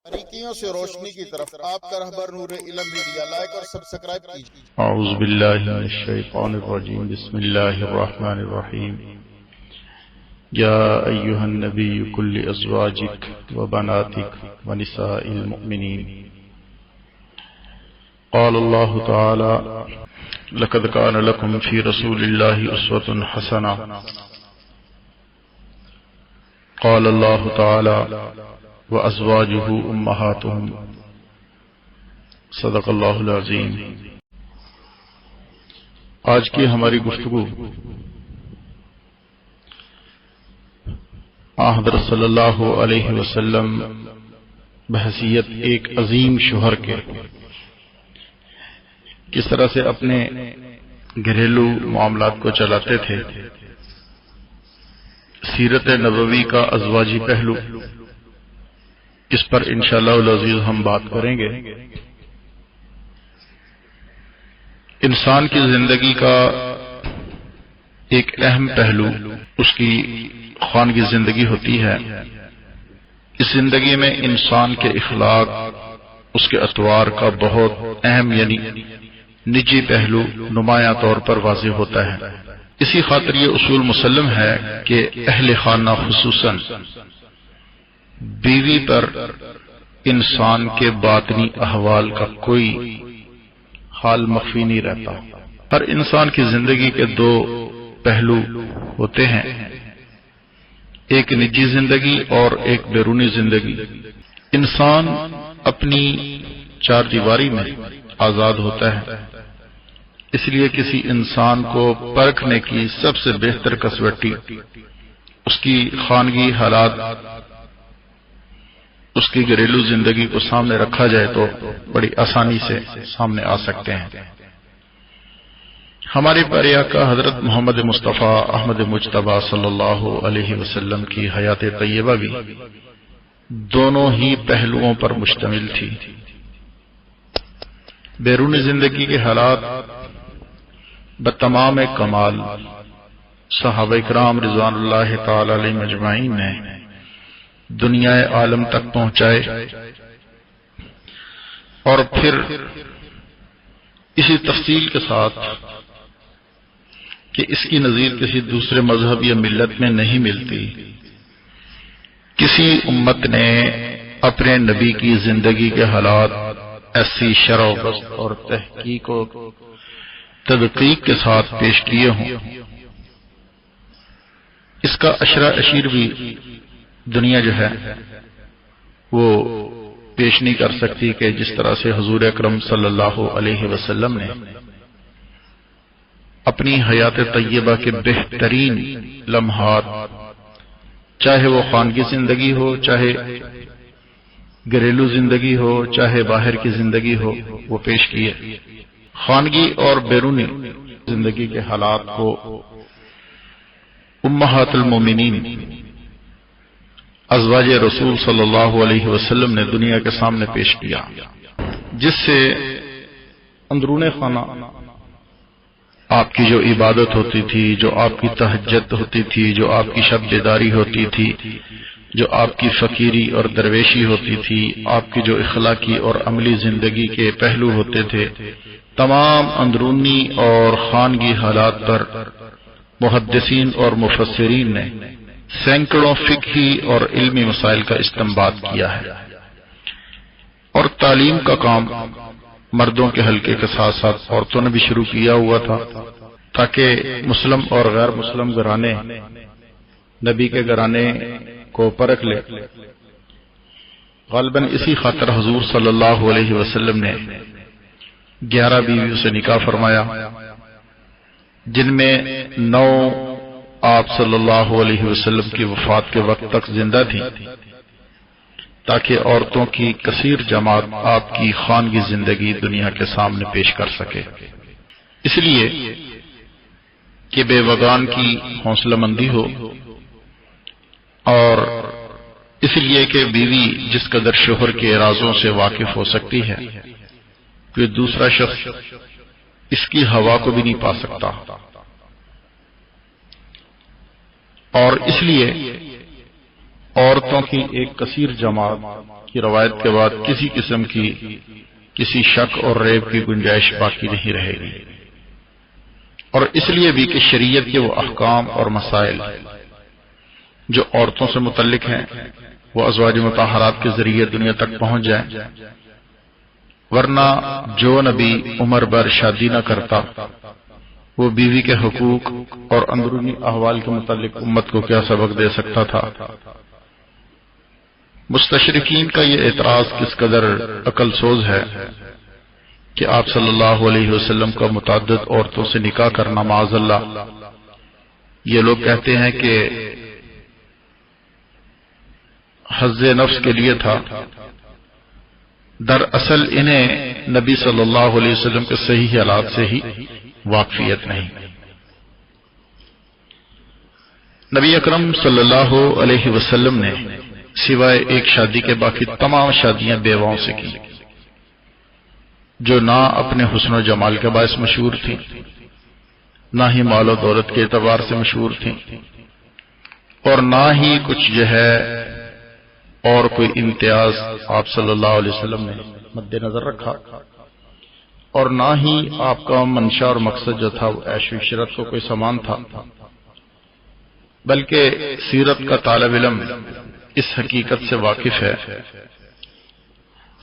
باریکیوں سے روشنی کی طرف آپ کا رہبر نور علم میڈیا لائک اور سبسکرائب کیجیے۔ اعوذ باللہ من الشیطان الرجیم، بسم اللہ الرحمن الرحیم۔ یا ایہا النبی قل لازواجک وبناتک ونساء المؤمنین، قال اللہ تعالی لقد کان لکم فی رسول اللہ اسوۃ حسنہ، قال اللہ تعالی وازواجہ امہاتہم، صدق اللہ العظیم۔ آج کی ہماری گفتگو حضرت صلی اللہ علیہ وسلم بحیثیت ایک عظیم شوہر کے کس طرح سے اپنے گھریلو معاملات کو چلاتے تھے، سیرت نبوی کا ازواجی پہلو، اس پر انشاءاللہ العزیز ہم بات کریں گے۔ انسان کی زندگی کا ایک اہم پہلو اس کی خانگی زندگی ہوتی ہے۔ اس زندگی میں انسان کے اخلاق، اس کے اطوار کا بہت اہم یعنی نجی پہلو نمایاں طور پر واضح ہوتا ہے۔ اسی خاطر یہ اصول مسلم ہے کہ اہل خانہ خصوصاً بیوی پر انسان کے باطنی احوال کا کوئی حال مخفی نہیں رہتا۔ ہر انسان کی زندگی کے دو پہلو ہوتے ہیں، ایک نجی زندگی اور ایک بیرونی زندگی۔ انسان اپنی چار دیواری میں آزاد ہوتا ہے، اس لیے کسی انسان کو پرکھنے کی سب سے بہتر کسوٹی اس کی خانگی حالات، اس کی گھریلو زندگی کو سامنے رکھا جائے تو بڑی آسانی سے سامنے آ سکتے ہیں۔ ہمارے پیارے آقا حضرت محمد مصطفیٰ احمد مجتبیٰ صلی اللہ علیہ وسلم کی حیات طیبہ بھی دونوں ہی پہلوؤں پر مشتمل تھی۔ بیرونی زندگی کے حالات بتمام کمال صحابہ کرام رضوان اللہ تعالی علیہم اجمعین نے دنیا عالم تک پہنچائے، اور پھر اسی تفصیل کے ساتھ کہ اس کی نظیر کسی دوسرے مذہب یا ملت میں نہیں ملتی، کسی امت نے اپنے نبی کی زندگی کے حالات ایسی شرح و بسط اور تحقیق و تدقیق کے ساتھ پیش کیے ہوں، اس کا اشرہ اشیر بھی دنیا جو ہے وہ پیش نہیں کر سکتی کہ جس طرح سے حضور اکرم صلی اللہ علیہ وسلم نے اپنی حیات طیبہ کے بہترین لمحات، چاہے وہ خانگی زندگی ہو، چاہے گھریلو زندگی ہو، چاہے باہر کی زندگی ہو، وہ پیش کیے۔ خانگی اور بیرونی زندگی کے حالات کو امہات المومنین ازواج رسول صلی اللہ علیہ وسلم نے دنیا کے سامنے پیش کیا، جس سے اندرون خانہ آپ کی جو عبادت ہوتی تھی، جو آپ کی تہجد ہوتی تھی، جو آپ کی شب بیداری ہوتی تھی، جو آپ کی فقیری اور درویشی ہوتی تھی، آپ کی جو اخلاقی اور عملی زندگی کے پہلو ہوتے تھے، تمام اندرونی اور خانگی حالات پر محدثین اور مفسرین نے سینکڑوں فقہی اور علمی مسائل کا استنباط کیا ہے، اور تعلیم کا کام مردوں کے حلقے کے ساتھ ساتھ عورتوں نے بھی شروع کیا ہوا تھا، تاکہ مسلم اور غیر مسلم گھرانے نبی کے گھرانے کو پرکھ لے۔ غالباً اسی خاطر حضور صلی اللہ علیہ وسلم نے 11 بیویوں سے نکاح فرمایا، جن میں 9 آپ صلی اللہ علیہ وسلم کی وفات کے وقت تک زندہ تھیں، تاکہ عورتوں کی کثیر جماعت آپ کی خانگی زندگی دنیا کے سامنے پیش کر سکے، اس لیے کہ بے وگان کی حوصلہ مندی ہو، اور اس لیے کہ بیوی جس قدر شوہر کے رازوں سے واقف ہو سکتی ہے، کہ دوسرا شخص اس کی ہوا کو بھی نہیں پا سکتا، اور اس لیے عورتوں کی ایک کثیر جماعت کی روایت کے بعد کسی قسم کی کسی شک اور ریب کی گنجائش باقی نہیں رہے گی، اور اس لیے بھی کہ شریعت کے وہ احکام اور مسائل جو عورتوں سے متعلق ہیں وہ ازواج مطہرات کے ذریعے دنیا تک پہنچ جائیں، ورنہ جو نبی عمر بھر شادی نہ کرتا وہ بیوی کے حقوق اور اندرونی احوال کے متعلق امت کو کیا سبق دے سکتا تھا؟ مستشرقین کا یہ اعتراض کس قدر عقل سوز ہے کہ آپ صلی اللہ علیہ وسلم کا متعدد عورتوں سے نکاح کرنا معاذ اللہ، یہ لوگ کہتے ہیں کہ حظ نفس کے لیے تھا، دراصل انہیں نبی صلی اللہ علیہ وسلم کے صحیح حالات سے ہی واقفیت نہیں۔ نبی اکرم صلی اللہ علیہ وسلم نے سوائے ایک شادی کے باقی تمام شادیاں بیواؤں سے کی، جو نہ اپنے حسن و جمال کے باعث مشہور تھیں، نہ ہی مال و دولت کے اعتبار سے مشہور تھیں، اور نہ ہی کچھ جو ہے اور کوئی امتیاز آپ صلی اللہ علیہ وسلم نے مد نظر رکھا، اور نہ ہی آپ کا منشا اور مقصد جو تھا وہ عیش و عشرت کو کوئی سامان تھا، بلکہ سیرت کا طالب علم اس حقیقت سے واقف ہے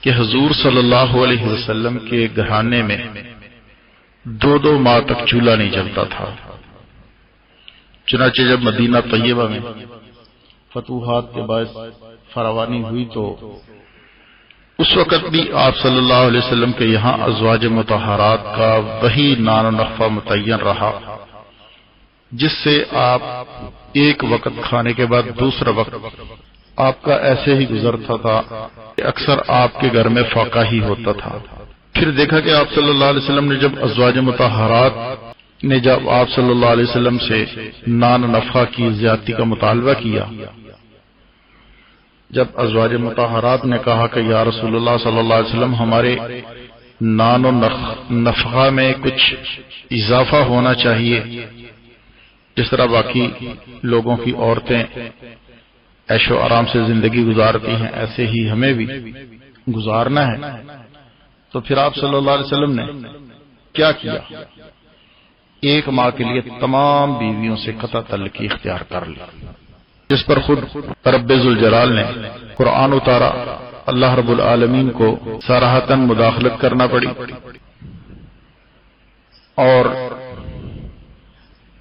کہ حضور صلی اللہ علیہ وسلم کے گھرانے میں 2 ماہ تک چولہا نہیں جلتا تھا۔ چنانچہ جب مدینہ طیبہ میں فتوحات کے باعث فراوانی ہوئی تو اس وقت بھی آپ صلی اللہ علیہ وسلم کے یہاں ازواج مطہرات کا وہی نان و نخفہ متعین رہا، جس سے آپ ایک وقت کھانے کے بعد دوسرا وقت آپ کا ایسے ہی گزرتا تھا کہ اکثر آپ کے گھر میں فاقہ ہی ہوتا تھا۔ پھر دیکھا کہ آپ صلی اللہ علیہ وسلم نے جب ازواج مطہرات نے جب آپ صلی اللہ علیہ وسلم سے نان نفع کی زیادتی کا مطالبہ کیا، جب ازواج مطہرات نے کہا کہ یا رسول اللہ صلی اللہ علیہ وسلم ہمارے نان و نفع میں کچھ اضافہ ہونا چاہیے، جس طرح باقی لوگوں کی عورتیں عیش و آرام سے زندگی گزارتی ہیں ایسے ہی ہمیں بھی گزارنا ہے، تو پھر آپ صلی اللہ علیہ وسلم نے کیا کیا؟ 1 ماہ کے لیے تمام بیویوں سے قطع تعلقی اختیار کر لی، جس پر خود رب ذوالجلال نے قرآن اتارا، اللہ رب العالمین کو صراحتاً مداخلت کرنا پڑی، اور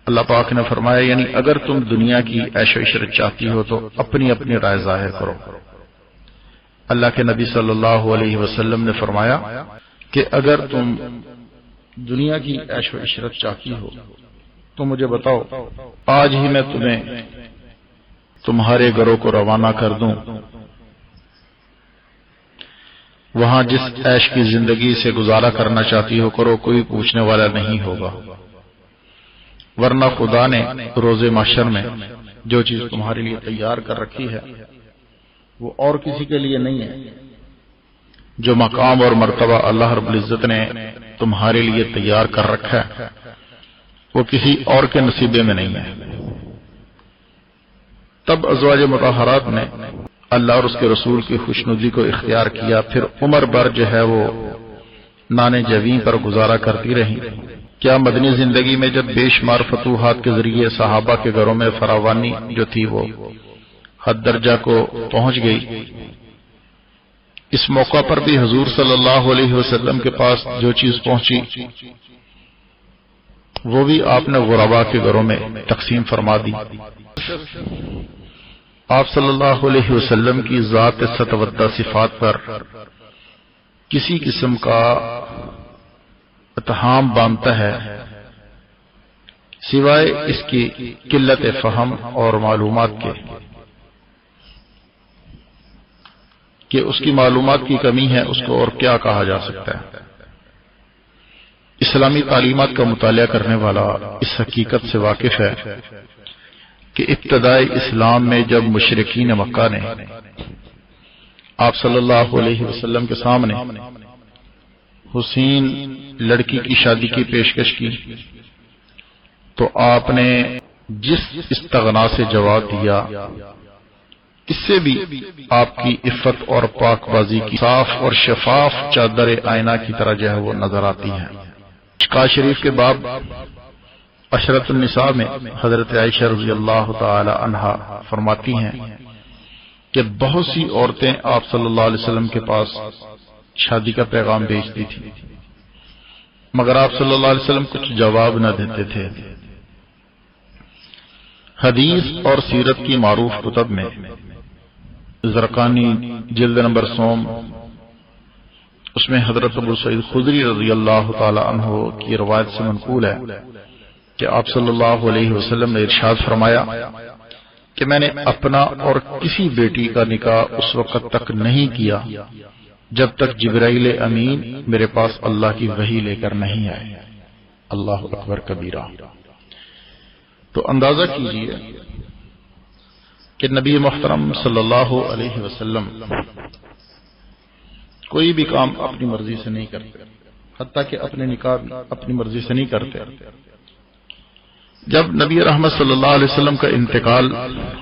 اللہ پاک نے فرمایا یعنی اگر تم دنیا کی عیش و عشرت چاہتی ہو تو اپنی اپنی رائے ظاہر کرو۔ اللہ کے نبی صلی اللہ علیہ وسلم نے فرمایا کہ اگر تم دنیا کی عیش و عشرت چاہتی ہو تو مجھے بتاؤ، آج ہی میں تمہیں تمہارے گھروں کو روانہ کر دوں، وہاں جس عیش کی زندگی سے گزارا کرنا چاہتی ہو کرو، کوئی پوچھنے والا نہیں ہوگا، ورنہ خدا نے روز محشر میں جو چیز تمہارے لیے تیار کر رکھی ہے وہ اور کسی کے لیے نہیں ہے، جو مقام اور مرتبہ اللہ رب العزت نے تمہارے لیے تیار کر رکھا ہے وہ کسی اور کے نصیبے میں نہیں ہے۔ تب ازواج مطہرات نے اللہ اور اس کے رسول کی خوشنودی کو اختیار کیا، پھر عمر بھر جو ہے وہ نان جویں پر گزارا کرتی رہیں۔ کیا مدنی زندگی میں جب بے شمار فتوحات کے ذریعے صحابہ کے گھروں میں فراوانی جو تھی وہ حد درجہ کو پہنچ گئی، اس موقع پر بھی حضور صلی اللہ علیہ وسلم کے پاس جو چیز پہنچی وہ بھی آپ نے غرباء کے گھروں میں تقسیم فرما دی۔ آپ صلی اللہ علیہ وسلم کی ذات ستودہ صفات پر کسی قسم کا اتہام باندھتا ہے سوائے اس کی قلت فہم اور معلومات کے کہ اس کی معلومات کی کمی ہے، اس کو اور کیا کہا جا سکتا ہے۔ اسلامی تعلیمات کا مطالعہ کرنے والا اس حقیقت سے واقف ہے کہ ابتدائی اسلام میں جب مشرکین مکہ نے آپ صلی اللہ علیہ وسلم کے سامنے حسین لڑکی کی شادی کی پیشکش کی تو آپ نے جس استغنا سے جواب دیا اس سے بھی آپ کی عفت اور پاک بازی کی صاف اور شفاف چادر آئینہ کی طرح جو ہے وہ نظر آتی ہیں۔ اشکا شریف کے باب عشرۃ النساء میں حضرت عائشہ رضی اللہ تعالی عنہا فرماتی ہیں کہ بہت سی عورتیں آپ صلی اللہ علیہ وسلم کے پاس شادی کا پیغام بھیجتی تھی، مگر آپ صلی اللہ علیہ وسلم کچھ جواب نہ دیتے تھے۔ حدیث اور سیرت کی معروف کتب میں زرقانی جلد نمبر 100 اس میں حضرت ابو سعید خدری رضی اللہ تعالی عنہ کی روایت سے منقول ہے کہ آپ صلی اللہ علیہ وسلم نے ارشاد فرمایا کہ میں نے اپنا اور کسی بیٹی کا نکاح اس وقت تک نہیں کیا جب تک جبرائیل امین میرے پاس اللہ کی وحی لے کر نہیں آئے۔ اللہ اکبر کبیرہ۔ تو اندازہ کیجئے کہ نبی محترم صلی اللہ علیہ وسلم کوئی بھی کام اپنی مرضی سے نہیں کرتے، حتیٰ کہ اپنے نکاح اپنی مرضی سے نہیں کرتے۔ جب نبی رحمت صلی اللہ علیہ وسلم کا انتقال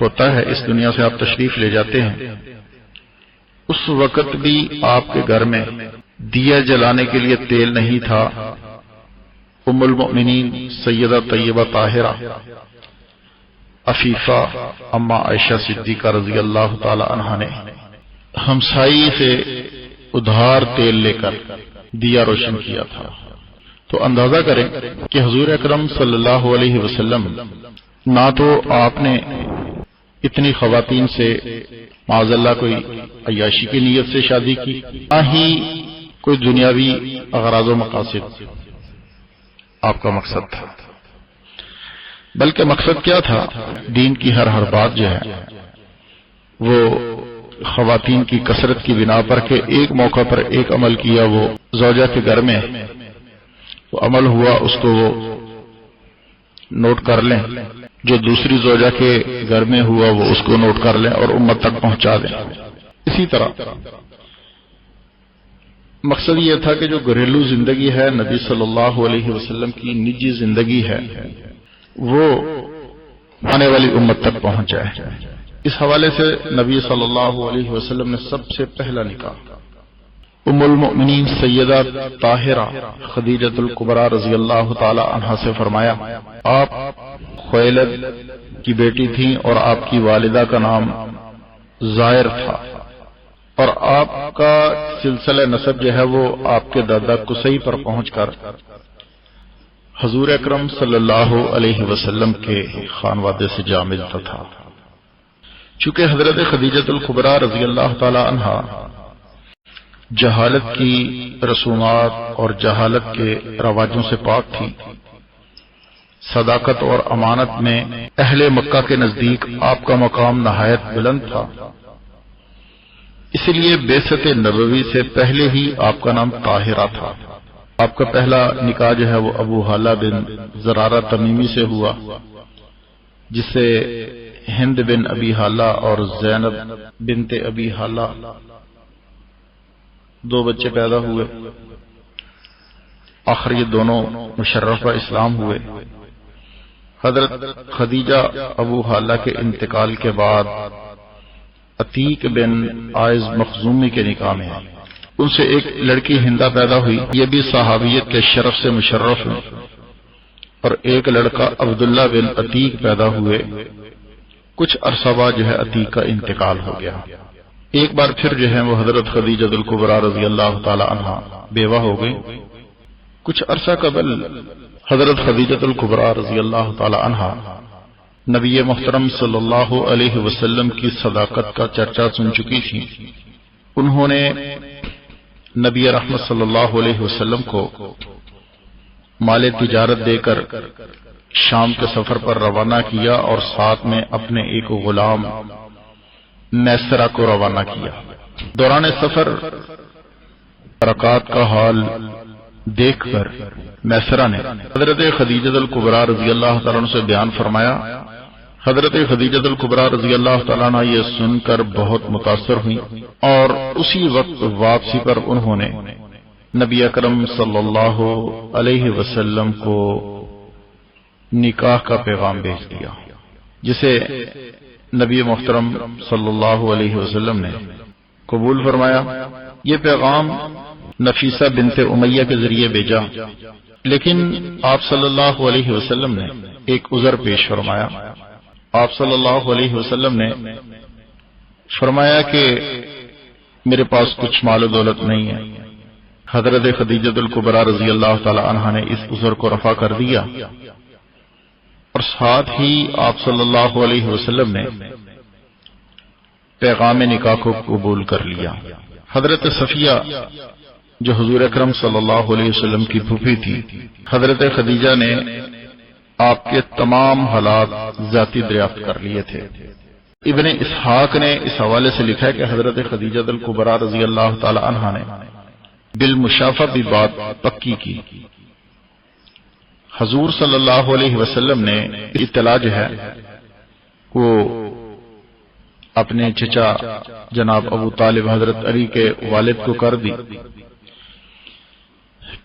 ہوتا ہے، اس دنیا سے آپ تشریف لے جاتے ہیں، اس وقت بھی آپ کے گھر میں دیا جلانے کے لیے تیل نہیں تھا۔ ام المؤمنین سیدہ طیبہ طاہرہ عفیفہ اما عائشہ صدیقہ رضی اللہ تعالی عنہا نے ہمسائی سے ادھار تیل لے کر دیا روشن کیا تھا۔ تو اندازہ کریں کہ حضور اکرم صلی اللہ علیہ وسلم نہ تو آپ نے اتنی خواتین سے معاذ اللہ کوئی عیاشی کی نیت سے شادی کی، نہ ہی کوئی دنیاوی اغراض و مقاصد آپ کا مقصد تھا، بلکہ مقصد کیا تھا؟ دین کی ہر بات جو ہے وہ خواتین کی کثرت کی بنا پر کہ ایک موقع پر ایک عمل کیا، وہ زوجہ کے گھر میں وہ عمل ہوا، اس کو وہ نوٹ کر لیں، جو دوسری زوجہ کے گھر میں ہوا وہ اس کو نوٹ کر لیں اور امت تک پہنچا دیں۔ اسی طرح مقصد یہ تھا کہ جو گھریلو زندگی ہے، نبی صلی اللہ علیہ وسلم کی نجی زندگی ہے، وہ آنے والی امت تک پہنچ جائے۔ اس حوالے سے نبی صلی اللہ علیہ وسلم نے سب سے پہلا نکاح ام المؤمنین سیدہ طاہرہ خدیجۃ الکبریٰ رضی اللہ تعالی عنہا سے فرمایا۔ آپ خویلد کی بیٹی تھیں اور آپ کی والدہ کا نام زائر تھا، اور آپ کا سلسلہ نسب جو ہے وہ آپ کے دادا قصی پر پہنچ کر حضور اکرم صلی اللہ علیہ وسلم کے خانوادے سے جا ملتا تھا۔ چونکہ حضرت خدیجۃ الکبریٰ رضی اللہ تعالی عنہا جہالت کی رسومات اور جہالت کے رواجوں سے پاک تھی، صداقت اور امانت میں اہل مکہ کے نزدیک آپ کا مقام نہایت بلند تھا، اس لیے بعثت نبوی سے پہلے ہی آپ کا نام طاہرہ تھا۔ آپ کا پہلا نکاح جو ہے وہ ابو حالہ بن زرارہ تمیمی سے ہوا، جس سے ہند بن ابی حالہ اور زینب بنت ابی حالہ دو بچے پیدا ہوئے۔ آخر یہ دونوں مشرفہ اسلام ہوئے۔ حضرت خدیجہ ابو حالہ کے انتقال کے بعد عتیق بن عائز مخزومی کے نکاح میں ان سے ایک لڑکی ہندہ پیدا ہوئی، یہ بھی صحابیت کے شرف سے مشرف ہیں، اور ایک لڑکا عبداللہ بن عتیق پیدا ہوئے۔ کچھ عرصہ بعد جو ہے عتیق کا انتقال ہو گیا۔ ایک بار پھر جو ہے وہ حضرت خدیجہ الکبریٰ رضی اللہ تعالی عنہا بیوہ ہو گئی۔ کچھ عرصہ قبل حضرت خدیجہ الکبریٰ رضی اللہ تعالی عنہا نبی محترم صلی اللہ علیہ وسلم کی صداقت کا چرچا سن چکی تھی۔ انہوں نے نبی رحمت صلی اللہ علیہ وسلم کو مال تجارت دے کر شام کے سفر پر روانہ کیا اور ساتھ میں اپنے ایک غلام میسرہ کو روانہ کیا۔ دوران سفر برکات کا حال دیکھ کر میسرہ نے حضرت خدیجہ الکبریٰ رضی اللہ تعالیٰ عنہ سے بیان فرمایا۔ حضرت خدیجہ الکبریٰ رضی اللہ تعالیٰ عنہ یہ سن کر بہت متاثر ہوئی، اور اسی وقت واپسی پر انہوں نے نبی اکرم صلی اللہ علیہ وسلم کو نکاح کا پیغام بھیج دیا، جسے نبی محترم صلی اللہ علیہ وسلم نے قبول فرمایا۔ یہ پیغام نفیسہ بنت امیہ کے ذریعے بھیجا، لیکن آپ صلی اللہ علیہ وسلم نے ایک عذر پیش فرمایا۔ آپ صلی اللہ علیہ وسلم نے فرمایا کہ میرے پاس کچھ مال و دولت نہیں ہے۔ حضرت خدیجہ الکبریٰ رضی اللہ تعالی عنہا نے اس عذر کو رفع کر دیا، اور ساتھ ہی آپ صلی اللہ علیہ وسلم نے پیغام نکاح کو قبول کر لیا۔ حضرت صفیہ جو حضور اکرم صلی اللہ علیہ وسلم کی پھوپھی تھی، حضرت خدیجہ نے آپ کے تمام حالات ذاتی دریافت کر لیے تھے۔ ابن اسحاق نے اس حوالے سے لکھا ہے کہ حضرت خدیجہ الکبریٰ رضی اللہ تعالی عنہا نے بالمشافہ بھی بات پکی کی۔ حضور صلی اللہ علیہ وسلم نے اطلاع جو ہے وہ اپنے چچا جناب ابو طالب حضرت علی کے والد کو کر دی۔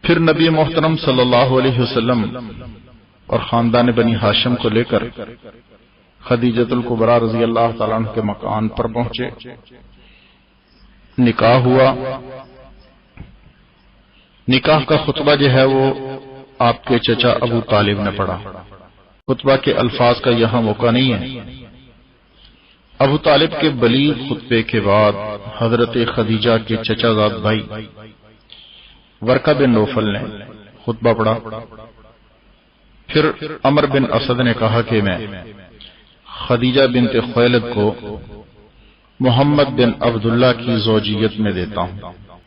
پھر نبی محترم صلی اللہ علیہ وسلم اور خاندان بنی ہاشم کو لے کر خدیجہ الکبریٰ رضی اللہ تعالیٰ عنہ کے مکان پر پہنچے۔ نکاح ہوا۔ نکاح کا خطبہ جو ہے وہ آپ کے چچا ابو طالب نے پڑھا۔ خطبہ کے الفاظ کا یہاں موقع نہیں ہے۔ ابو طالب کے بلیغ خطبے کے بعد حضرت خدیجہ کے چچا زاد بھائی ورقہ بن نوفل نے خطبہ پڑھا۔ پھر عمر بن اسد نے کہا کہ میں خدیجہ بنت خویلد کو محمد بن عبداللہ کی زوجیت میں دیتا ہوں۔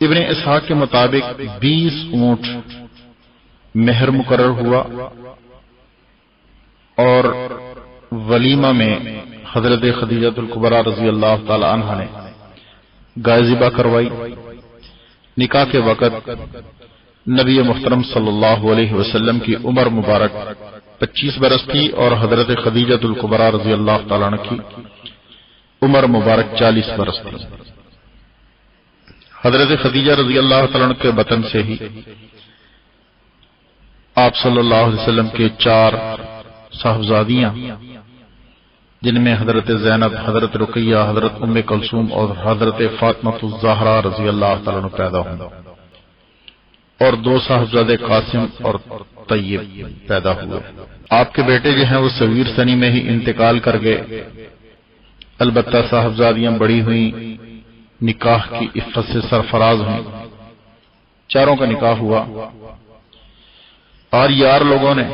ابن اسحاق کے مطابق 20 اونٹ مہر مقرر ہوا، اور ولیمہ میں حضرت خدیجہ الکبریٰ رضی اللہ تعالی عنہا نے گائے ذبح کروائی۔ نکاح کے وقت نبی محترم صلی اللہ علیہ وسلم کی عمر مبارک 25 برس تھی، اور حضرت خدیجہ الکبریٰ رضی اللہ تعالی عنہ کی عمر مبارک 40 برس تھی۔ حضرت خدیجہ رضی اللہ تعالی عنہ کے بطن سے ہی آپ صلی اللہ علیہ وسلم کے 4 صاحبزادیاں، جن میں حضرت زینب، حضرت رقیہ، حضرت ام کلثوم اور حضرت فاطمہ الزہرا رضی اللہ تعالیٰ عنہ پیدا ہوئے، اور 2 صاحبزادے قاسم اور طیب پیدا ہوئے۔ آپ کے بیٹے جو ہیں وہ صغیر سنی میں ہی انتقال کر گئے، البتہ صاحبزادیاں بڑی ہوئیں، نکاح کی عفت سے سرفراز ہوئیں۔ 4 کا نکاح ہوا، اور یار لوگوں نے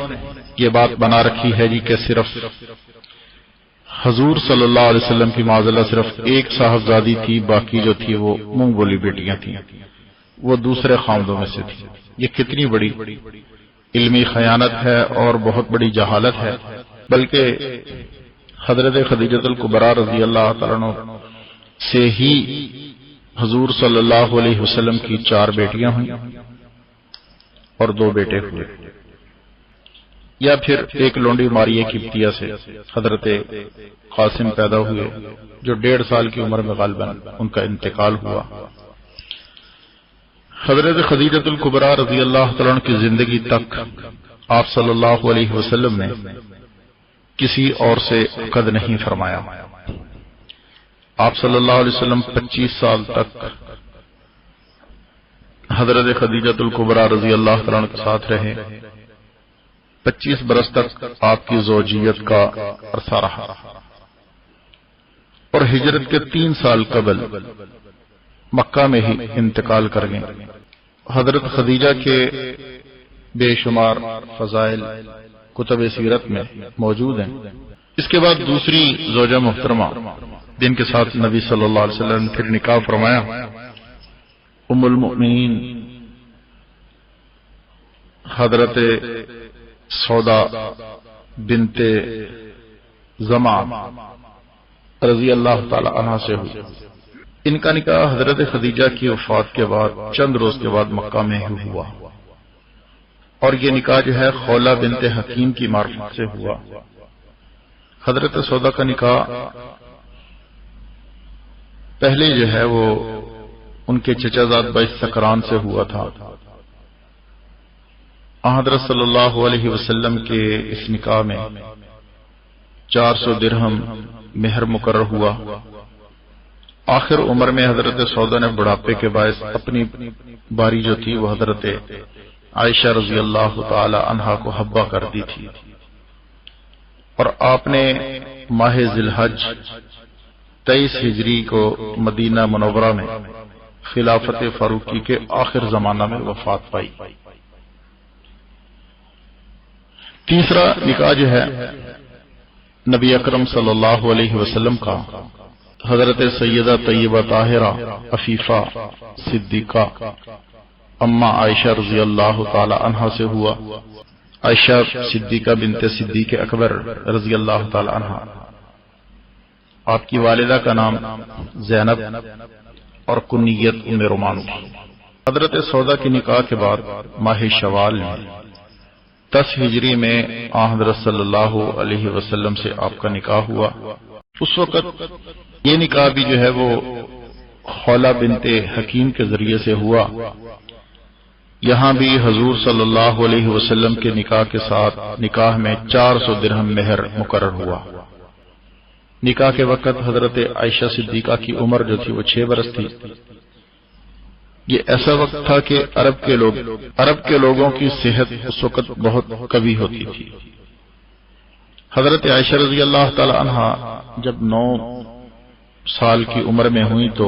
یہ بات بنا رکھی ہے جی کہ صرف حضور صلی اللہ علیہ وسلم کی معاذاللہ صرف 1 صاحبزادی تھی، باقی جو تھی وہ منہ بولی بیٹیاں تھیں، وہ دوسرے خاندوں میں سے تھی۔ یہ کتنی بڑی علمی خیانت ہے اور بہت بڑی جہالت ہے۔ بلکہ حضرت خدیجہ الکبریٰ رضی اللہ تعالیٰ عنہ سے ہی حضور صلی اللہ علیہ وسلم کی 4 بیٹیاں ہوئیں اور 2 بیٹے ہوئے، یا پھر ایک لونڈی ماریہ قبطیہ سے حضرت قاسم پیدا ہوئے، جو 1.5 سال کی عمر میں غالباً ان کا انتقال ہوا۔ حضرت خدیجہ الکبریٰ رضی اللہ تعالیٰ عنہ کی زندگی تک آپ صلی اللہ علیہ وسلم نے کسی اور سے عقد نہیں فرمایا۔ آپ صلی اللہ علیہ وسلم 25 سال تک حضرت خدیجہ الکبریٰ رضی اللہ تعالیٰ عنہ کے ساتھ رہے۔ 25 برس تک آپ کی زوجیت کا عرصہ رہا، اور ہجرت کے 3 سال قبل مکہ میں ہی انتقال کر گئے۔ حضرت خدیجہ کے بے شمار فضائل کتب سیرت میں موجود ہیں۔ اس کے بعد دوسری زوجہ محترمہ جن کے ساتھ نبی صلی اللہ علیہ وسلم نے پھر نکاح فرمایا، ام المؤمنین حضرت سودا بنت زمع رضی اللہ تعالی عنہا سے ہوئی۔ ان کا نکاح حضرت خدیجہ کی وفات کے بعد چند روز کے بعد مکہ میں ہی ہوا، اور یہ نکاح جو ہے خولہ بنت حکیم کی معرفت سے ہوا۔ حضرت سودا کا نکاح پہلے جو ہے وہ ان کے چچا زاد بھائی سکران سے ہوا تھا۔ حضرت صلی اللہ علیہ وسلم کے اس نکاح میں 400 درہم مہر مقرر ہوا۔ آخر عمر میں حضرت سودا نے بڑھاپے کے باعث اپنی باری جو تھی وہ حضرت عائشہ رضی اللہ تعالی عنہا کو حبہ کر دی تھی، اور آپ نے ماہ ذی الحج 23 ہجری کو مدینہ منورہ میں خلافت فاروقی کے آخر زمانہ میں وفات پائی۔ تیسرا نکاح جو ہے نبی اکرم صلی اللہ علیہ وسلم کا حضرت سیدہ طیبہ طاہرہ عفیفہ صدیقہ اما عائشہ رضی اللہ تعالی عنہا سے ہوا۔ عائشہ صدیقہ بنت صدیق اکبر رضی اللہ تعالی عنہا، آپ کی والدہ کا نام زینب اور کنیت ام رومان تھی۔ حضرت سودا کے نکاح کے بعد ماہ شوال میں 10 ہجری میں حضرت صلی اللہ علیہ وسلم سے آپ کا نکاح ہوا۔ اس وقت یہ نکاح بھی جو ہے وہ خولہ بنت حکیم کے ذریعے سے ہوا۔ یہاں بھی حضور صلی اللہ علیہ وسلم کے نکاح کے ساتھ نکاح میں 400 درہم مہر مقرر ہوا۔ نکاح کے وقت حضرت عائشہ صدیقہ کی عمر جو تھی وہ 6 برس تھی۔ یہ ایسا وقت تھا کہ عرب کے لوگوں کی صحت اس وقت بہت کبھی ہوتی تھی۔ حضرت عائشہ رضی اللہ تعالی عنہا جب 9 سال کی عمر میں ہوئی تو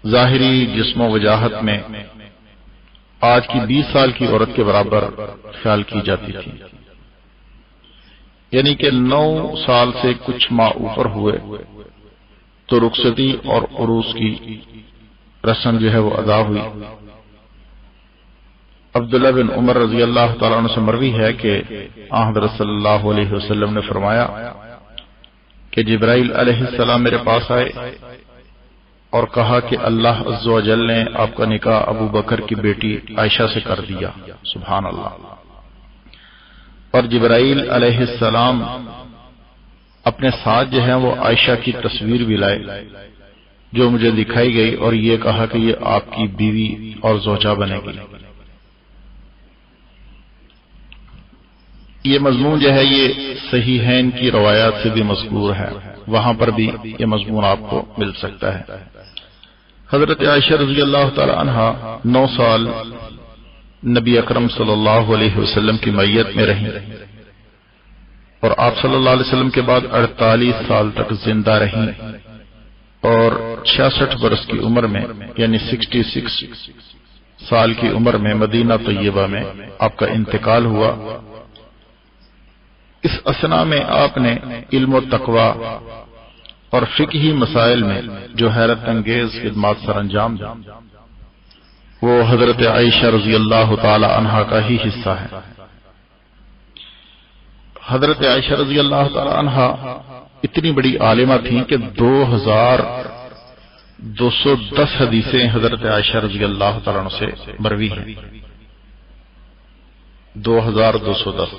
ظاہری جسم و وجاہت میں آج کی 20 سال کی عورت کے برابر خیال کی جاتی تھی، یعنی کہ 9 سال سے کچھ ماہ اوپر ہوئے تو رخصتی اور عروس کی رسم جو ہے وہ ادا ہوئی۔ عبداللہ بن عمر رضی اللہ تعالیٰ عنہ سے مروی ہے کہ حضرت صلی اللہ علیہ وسلم نے فرمایا کہ جبرائیل علیہ السلام میرے پاس آئے اور کہا کہ اللہ عز و جل نے آپ کا نکاح ابو بکر کی بیٹی عائشہ سے کر دیا۔ سبحان اللہ۔ اور جبرائیل علیہ السلام اپنے ساتھ جو ہیں وہ عائشہ کی تصویر بھی لائے جو مجھے دکھائی گئی، اور یہ کہا کہ یہ آپ کی بیوی اور زوجہ بنے گی۔ یہ مضمون جو ہے یہ صحیحین کی روایات سے بھی مذکور ہے، وہاں پر بھی یہ مضمون آپ کو مل سکتا ہے۔ حضرت عائشہ رضی اللہ تعالی عنہا 9 سال نبی اکرم صلی اللہ علیہ وسلم کی معیت میں رہیں، اور آپ صلی اللہ علیہ وسلم کے بعد 48 سال تک زندہ رہیں، اور 66 برس کی عمر میں یعنی 66 سال کی عمر میں مدینہ طیبہ میں آپ کا انتقال ہوا۔ اس اثنا میں آپ نے علم و تقوی اور فقہی مسائل میں جو حیرت انگیز خدمات سر انجام دی، وہ حضرت عائشہ رضی اللہ تعالی عنہا کا ہی حصہ ہے۔ حضرت عائشہ رضی اللہ تعالی عنہا اتنی بڑی عالمہ تھیں کہ 2210 حدیثیں حضرت عائشہ رضی اللہ تعالی عنہ سے مروی ہیں۔ 2210۔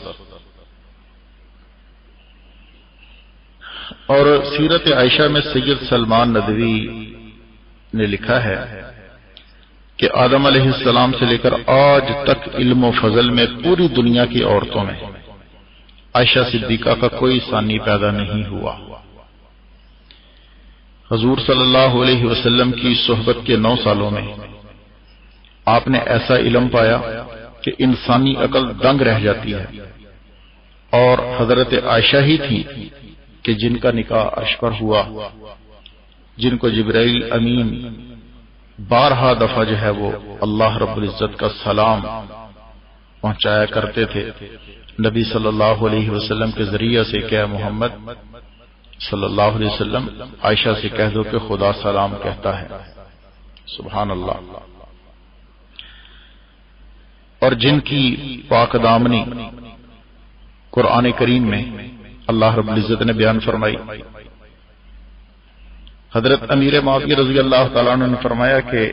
اور سیرت عائشہ میں سید سلمان ندوی نے لکھا ہے کہ آدم علیہ السلام سے لے کر آج تک علم و فضل میں پوری دنیا کی عورتوں میں عائشہ صدیقہ کا کوئی ثانی پیدا نہیں ہوا۔ حضور صلی اللہ علیہ وسلم کی صحبت کے 9 سالوں میں آپ نے ایسا علم پایا کہ انسانی عقل دنگ رہ جاتی ہے، اور حضرت عائشہ ہی تھی کہ جن کا نکاح عرش پر ہوا، جن کو جبرائیل امین 12 دفعہ جو ہے وہ اللہ رب العزت کا سلام پہنچایا کرتے تھے نبی صلی اللہ علیہ وسلم کے ذریعے سے کہ اے محمد صلی اللہ علیہ وسلم عائشہ سے کہہ دو کہ خدا سلام کہتا ہے۔ سبحان اللہ۔ اور جن کی پاک دامنی قرآن کریم میں اللہ رب العزت نے بیان فرمائی، حضرت امیر معاویہ رضی اللہ تعالیٰ عنہ نے فرمایا کہ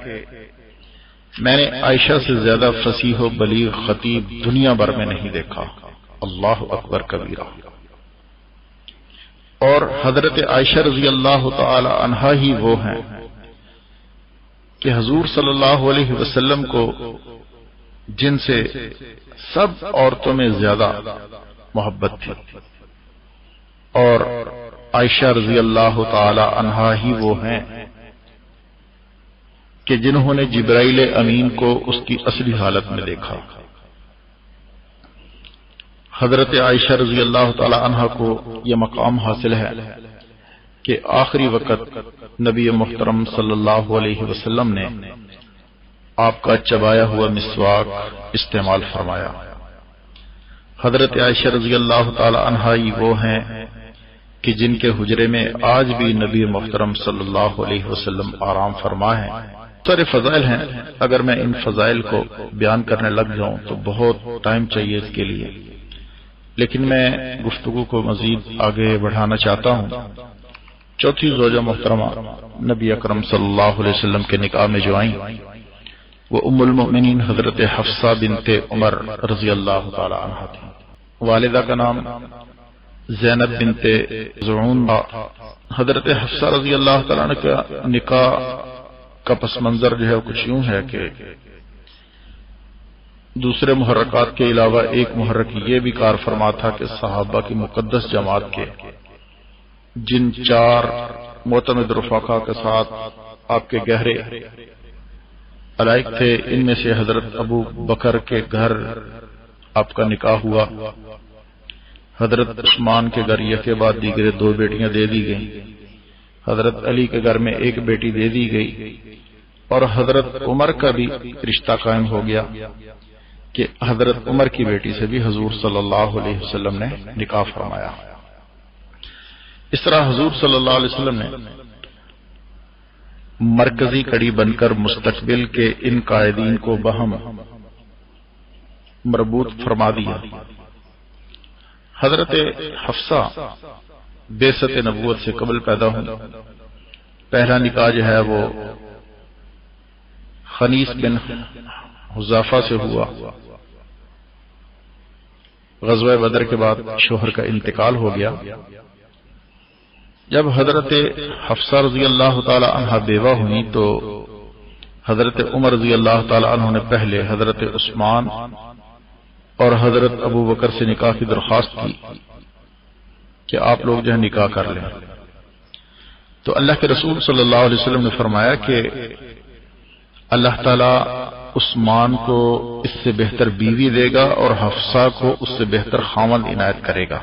میں نے عائشہ سے زیادہ فصیح و بلیغ خطیب دنیا بھر میں نہیں دیکھا۔ اللہ اکبر کبیرہ۔ اور حضرت عائشہ رضی اللہ تعالی عنہا ہی وہ ہیں کہ حضور صلی اللہ علیہ وسلم کو جن سے سب عورتوں میں زیادہ محبت تھی، اور عائشہ رضی اللہ تعالی عنہا ہی وہ ہیں کہ جنہوں نے جبرائیل امین کو اس کی اصلی حالت میں دیکھا۔ حضرت عائشہ رضی اللہ تعالی عنہا کو یہ مقام حاصل ہے کہ آخری وقت نبی محترم صلی اللہ علیہ وسلم نے آپ کا چبایا ہوا مسواک استعمال فرمایا۔ حضرت عائشہ رضی اللہ تعالی عنہا ہی وہ ہیں کہ جن کے حجرے میں آج بھی نبی محترم صلی اللہ علیہ وسلم آرام فرما ہیں۔ سارے فضائل ہیں، اگر میں ان فضائل کو بیان کرنے لگ جاؤں تو بہت ٹائم چاہیے اس کے لیے، لیکن میں گفتگو کو مزید آگے بڑھانا چاہتا ہوں۔ چوتھی زوجہ محترمہ نبی اکرم صلی اللہ علیہ وسلم کے نکاح میں جو آئیں وہ ام المؤمنین حضرت حفصہ بنت عمر رضی اللہ تعالی عنہا تھی۔ والدہ کا نام زینب بنت زعون۔ حضرت حفصہ رضی اللہ تعالی عنہ کا نکاح کا پس منظر جو ہے کچھ یوں ہے کہ دوسرے محرکات کے علاوہ ایک محرک یہ بھی کار فرما تھا کہ صحابہ کی مقدس جماعت کے جن 4 معتمد رفقا کے ساتھ آپ کے گہرے علائق تھے، ان میں سے حضرت ابو بکر کے گھر آپ کا نکاح ہوا، حضرت عثمان کے گھر یہ کے بعد دیگرے 2 بیٹیاں دے دی گئیں، حضرت علی کے گھر میں 1 بیٹی دے دی گئی، اور حضرت عمر کا بھی رشتہ قائم ہو گیا کہ حضرت عمر کی بیٹی سے بھی حضور صلی اللہ علیہ وسلم نے نکاح فرمایا۔ اس طرح حضور صلی اللہ علیہ وسلم نے مرکزی کڑی بن کر مستقبل کے ان قائدین کو بہم مربوط فرما دیا۔ حضرت حفصہ بعثت نبوت سے قبل پیدا ہوئی۔ پہلا نکاح جو ہے وہ خنیس بن حذافہ سے ہوا۔ غزوہ بدر کے بعد شوہر کا انتقال ہو گیا۔ جب حضرت حفصہ رضی اللہ تعالی عنہ بیوہ ہوئی تو حضرت عمر رضی اللہ تعالی عنہ نے پہلے حضرت عثمان اور حضرت ابو بکر سے نکاح کی درخواست کی کہ آپ لوگ جو ہے نکاح کر لیں، تو اللہ کے رسول صلی اللہ علیہ وسلم نے فرمایا کہ اللہ تعالی عثمان کو اس سے بہتر بیوی دے گا اور حفصہ کو اس سے بہتر خاوند عنایت کرے گا۔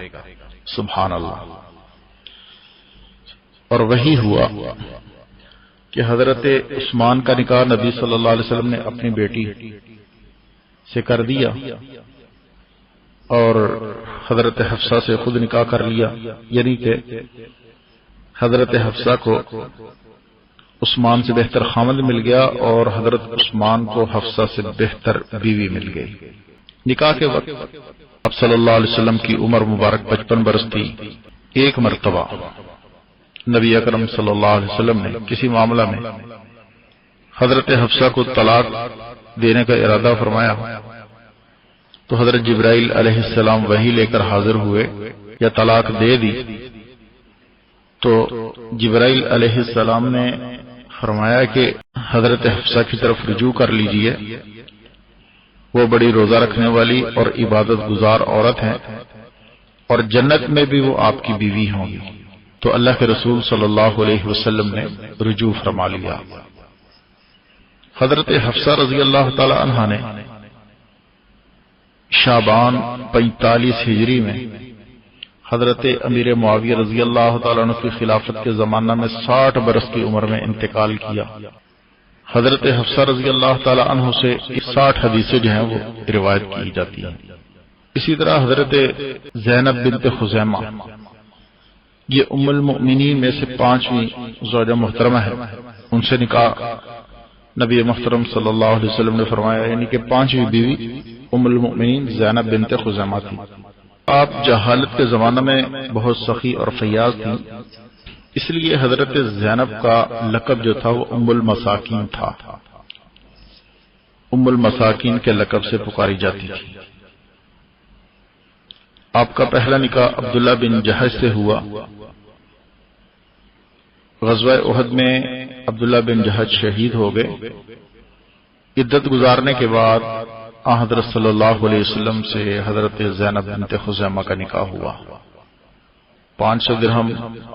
سبحان اللہ۔ اور وہی ہوا کہ حضرت عثمان کا نکاح نبی صلی اللہ علیہ وسلم نے اپنی بیٹی سے کر دیا اور حضرت حفصہ سے خود نکاح کر لیا، یعنی کہ حضرت حفصہ کو عثمان سے بہتر خامد مل گیا اور حضرت عثمان کو حفصہ سے بہتر بیوی مل گئی۔ نکاح کے وقت اب صلی اللہ علیہ وسلم کی عمر مبارک 55 برس تھی۔ ایک مرتبہ نبی اکرم صلی اللہ علیہ وسلم نے کسی معاملہ میں حضرت حفصہ کو طلاق دینے کا ارادہ فرمایا تو حضرت جبرائیل علیہ السلام وحی لے کر حاضر ہوئے یا طلاق دے دی، تو جبرائیل علیہ السلام نے فرمایا کہ حضرت حفصہ کی طرف رجوع کر لیجئے، وہ بڑی روزہ رکھنے والی اور عبادت گزار عورت ہیں اور جنت میں بھی وہ آپ کی بیوی ہوں گی۔ تو اللہ کے رسول صلی اللہ علیہ وسلم نے رجوع فرما لیا۔ حضرت حفصہ رضی اللہ تعالی عنہا نے شعبان 45 ہجری میں حضرت امیر معاویہ رضی اللہ تعالیٰ عنہ کی خلافت کے زمانہ میں 60 برس کی عمر میں انتقال کیا۔ حضرت حفصہ رضی اللہ تعالیٰ عنہ سے 60 حدیثیں جو ہیں وہ روایت کی جاتی ہیں۔ اسی طرح حضرت زینب بنت خزیمہ، یہ ام المؤمنین میں سے 5ویں زوجہ محترمہ ہے، ان سے نکاح نبی محترم صلی اللہ علیہ وسلم نے فرمایا، یعنی کہ 5ویں بیوی ام المؤمنین زینب بنت خزیمہ تھی۔ آپ جہالت کے زمانہ میں بہت سخی اور فیاض تھیں، اس لیے حضرت زینب کا لقب جو تھا وہ ام المساکین تھا، ام المساکین کے لقب سے پکاری جاتی تھی۔ آپ کا پہلا نکاح عبداللہ بن جہش سے ہوا۔ غزوہ احد میں عبداللہ بن جہش شہید ہو گئے۔ عدت گزارنے کے بعد حضرت صلی اللہ علیہ وسلم سے حضرت زینب بنت خزیمہ کا نکاح ہوا۔ 500 درہم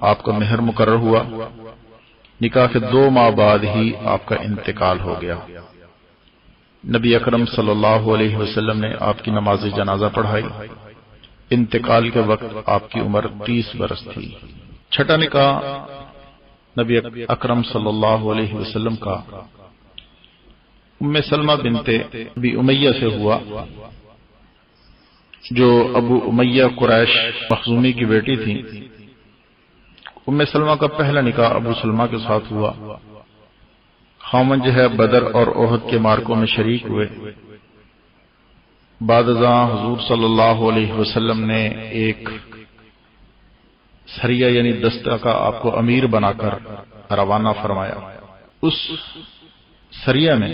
آپ کا مہر مقرر ہوا۔ نکاح کے 2 ماہ بعد ہی آپ کا انتقال ہو گیا۔ نبی اکرم صلی اللہ علیہ وسلم نے آپ کی نماز جنازہ پڑھائی۔ انتقال کے وقت آپ کی عمر 30 برس تھی۔ چھٹا نکاح نبی اکرم صلی اللہ علیہ وسلم کا ام سلمہ بنت ابی امیہ سے ہوا، جو ابو امیہ قریش مخزومی کی بیٹی تھی۔ ام سلمہ کا پہلا نکاح ابو سلمہ کے ساتھ ہوا۔ خاوند جو ہے بدر اور احد کے مارکوں میں شریک ہوئے۔ بعد ازاں حضور صلی اللہ علیہ وسلم نے ایک سریہ یعنی دستہ کا آپ کو امیر بنا کر روانہ فرمایا۔ اس سریہ میں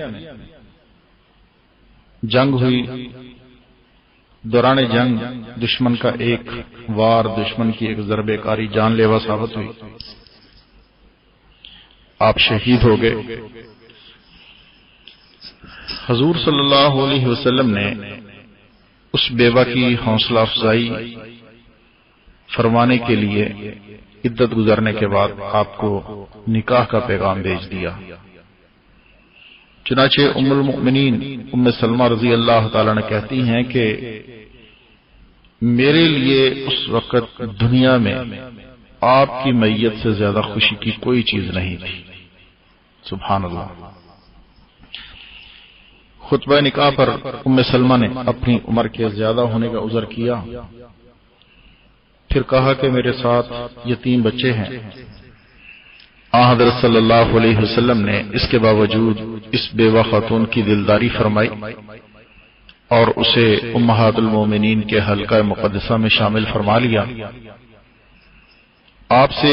جنگ ہوئی۔ دوران جنگ دشمن کا ایک وار، دشمن کی ایک ضربے کاری جان لیوا ثابت ہوئی، آپ شہید ہو گئے۔ حضور صلی اللہ علیہ وسلم نے اس بیوہ کی حوصلہ افزائی فرمانے کے لیے عدت گزرنے کے بعد آپ کو نکاح کا پیغام بھیج دیا۔ چنانچہ ام المؤمنین ام سلمہ رضی اللہ تعالی عنہ کہتی ہیں کہ میرے لیے اس وقت دنیا میں آپ کی میت سے زیادہ خوشی کی کوئی چیز نہیں تھی۔ سبحان اللہ۔ خطبہ نکاح پر ام سلمہ نے اپنی عمر کے زیادہ ہونے کا عذر کیا، پھر کہا کہ میرے ساتھ یتیم بچے ہیں۔ حضرت صلی اللہ علیہ وسلم نے اس کے باوجود اس بیوہ خاتون کی دلداری فرمائی اور اسے امہات المومنین کے حلقہ مقدسہ میں شامل فرما لیا۔ آپ سے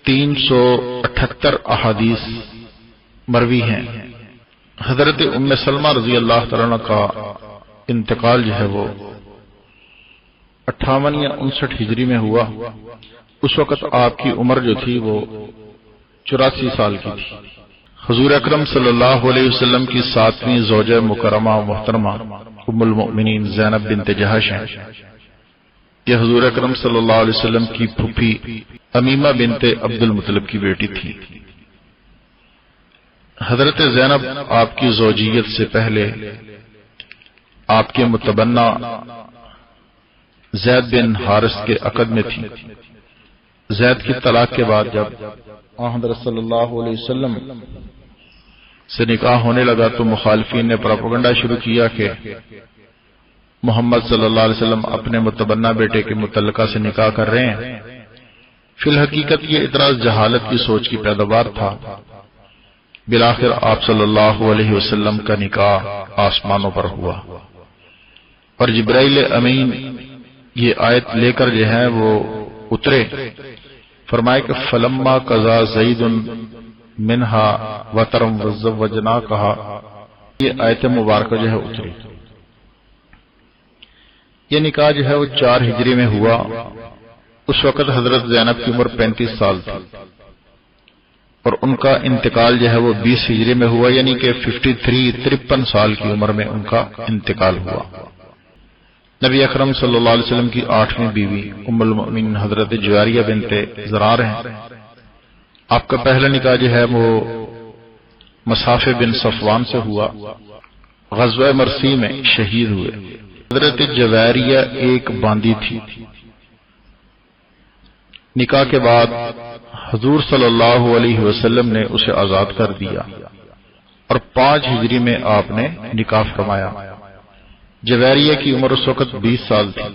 378 احادیث مروی ہیں۔ حضرت ام سلمہ رضی اللہ تعالیٰ عنہ کا انتقال جو ہے وہ 58 یا 59 ہجری میں ہوا۔ اس وقت آپ کی عمر جو تھی وہ 84 سال کی تھی۔ حضور اکرم صلی اللہ علیہ وسلم کی 7ویں زوجہ مکرمہ و محترمہ ام المؤمنین زینب بنت جہش ہیں۔ یہ حضور اکرم صلی اللہ علیہ وسلم کی پھوپھی امیمہ بنت عبد المطلب کی بیٹی تھی۔ حضرت زینب آپ کی زوجیت سے پہلے آپ کے متبنہ زید بن حارث کے عقد میں تھی۔ زید کی طلاق کے بعد جب حضرت صلی اللہ علیہ وسلم سے نکاح ہونے لگا تو مخالفین نے پروپیگنڈا شروع کیا کہ محمد صلی اللہ علیہ وسلم اپنے متبنہ بیٹے کے متعلقہ سے نکاح کر رہے ہیں۔ فی الحقیقت یہ اعتراض جہالت کی سوچ کی پیداوار تھا۔ بالآخر آپ صلی اللہ علیہ وسلم کا نکاح آسمانوں پر ہوا اور جبرائیل امین یہ آیت لے کر جو ہے وہ اترے، فرمائے کہ فلما قضا زید منہا وطرم وزوجنا کہا، یہ آیت مبارکہ جو ہے اتری۔ یہ نکاح جو ہے وہ 4 ہجری میں ہوا۔ اس وقت حضرت زینب کی عمر 35 سال تھی اور ان کا انتقال جو ہے وہ 20 ہجری میں ہوا، یعنی کہ 53 سال کی عمر میں ان کا انتقال ہوا۔ نبی اکرم صلی اللہ علیہ وسلم کی 8ویں بیوی ام المؤمنین حضرت جواریہ بنت زرار ہیں۔ آپ کا پہلا نکاح جو ہے وہ مصاف بن صفوان سے ہوا، غزوہ مرسی میں شہید ہوئے۔ حضرت جواریہ ایک باندی تھی۔ نکاح کے بعد حضور صلی اللہ علیہ وسلم نے اسے آزاد کر دیا اور 5 ہجری میں آپ نے نکاح فرمایا۔ جویریہ کی عمر اس وقت 20 سال تھی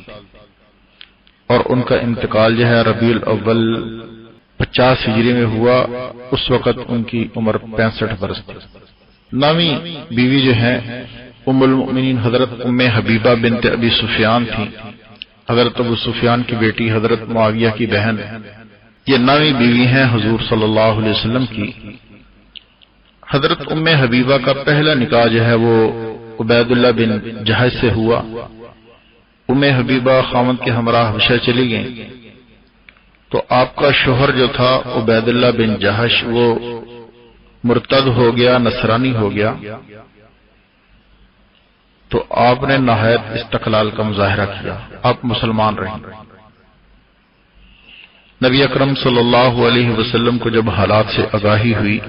اور ان کا انتقال جو ہے ربیع الاول 50 ہجری میں ہوا۔ اس وقت ان کی عمر 65 برس تھی۔ 9ویں بیوی جو ہے ام المؤمنین حضرت ام حبیبہ بنت ابی سفیان تھی، حضرت ابو سفیان کی بیٹی، حضرت معاویہ کی بہن۔ یہ 9ویں بیوی ہیں حضور صلی اللہ علیہ وسلم کی۔ حضرت ام حبیبہ کا پہلا نکاح جو ہے وہ عبید اللہ بن جہش سے ہوا۔ ام حبیبہ خاوند کے ہمراہ حبشہ چلی گئیں تو آپ کا شوہر جو تھا عبید اللہ بن جہش وہ مرتد ہو گیا، نصرانی ہو گیا، تو آپ نے نہایت استقلال کا مظاہرہ کیا، آپ مسلمان رہیں۔ نبی اکرم صلی اللہ علیہ وسلم کو جب حالات سے آگاہی ہوئی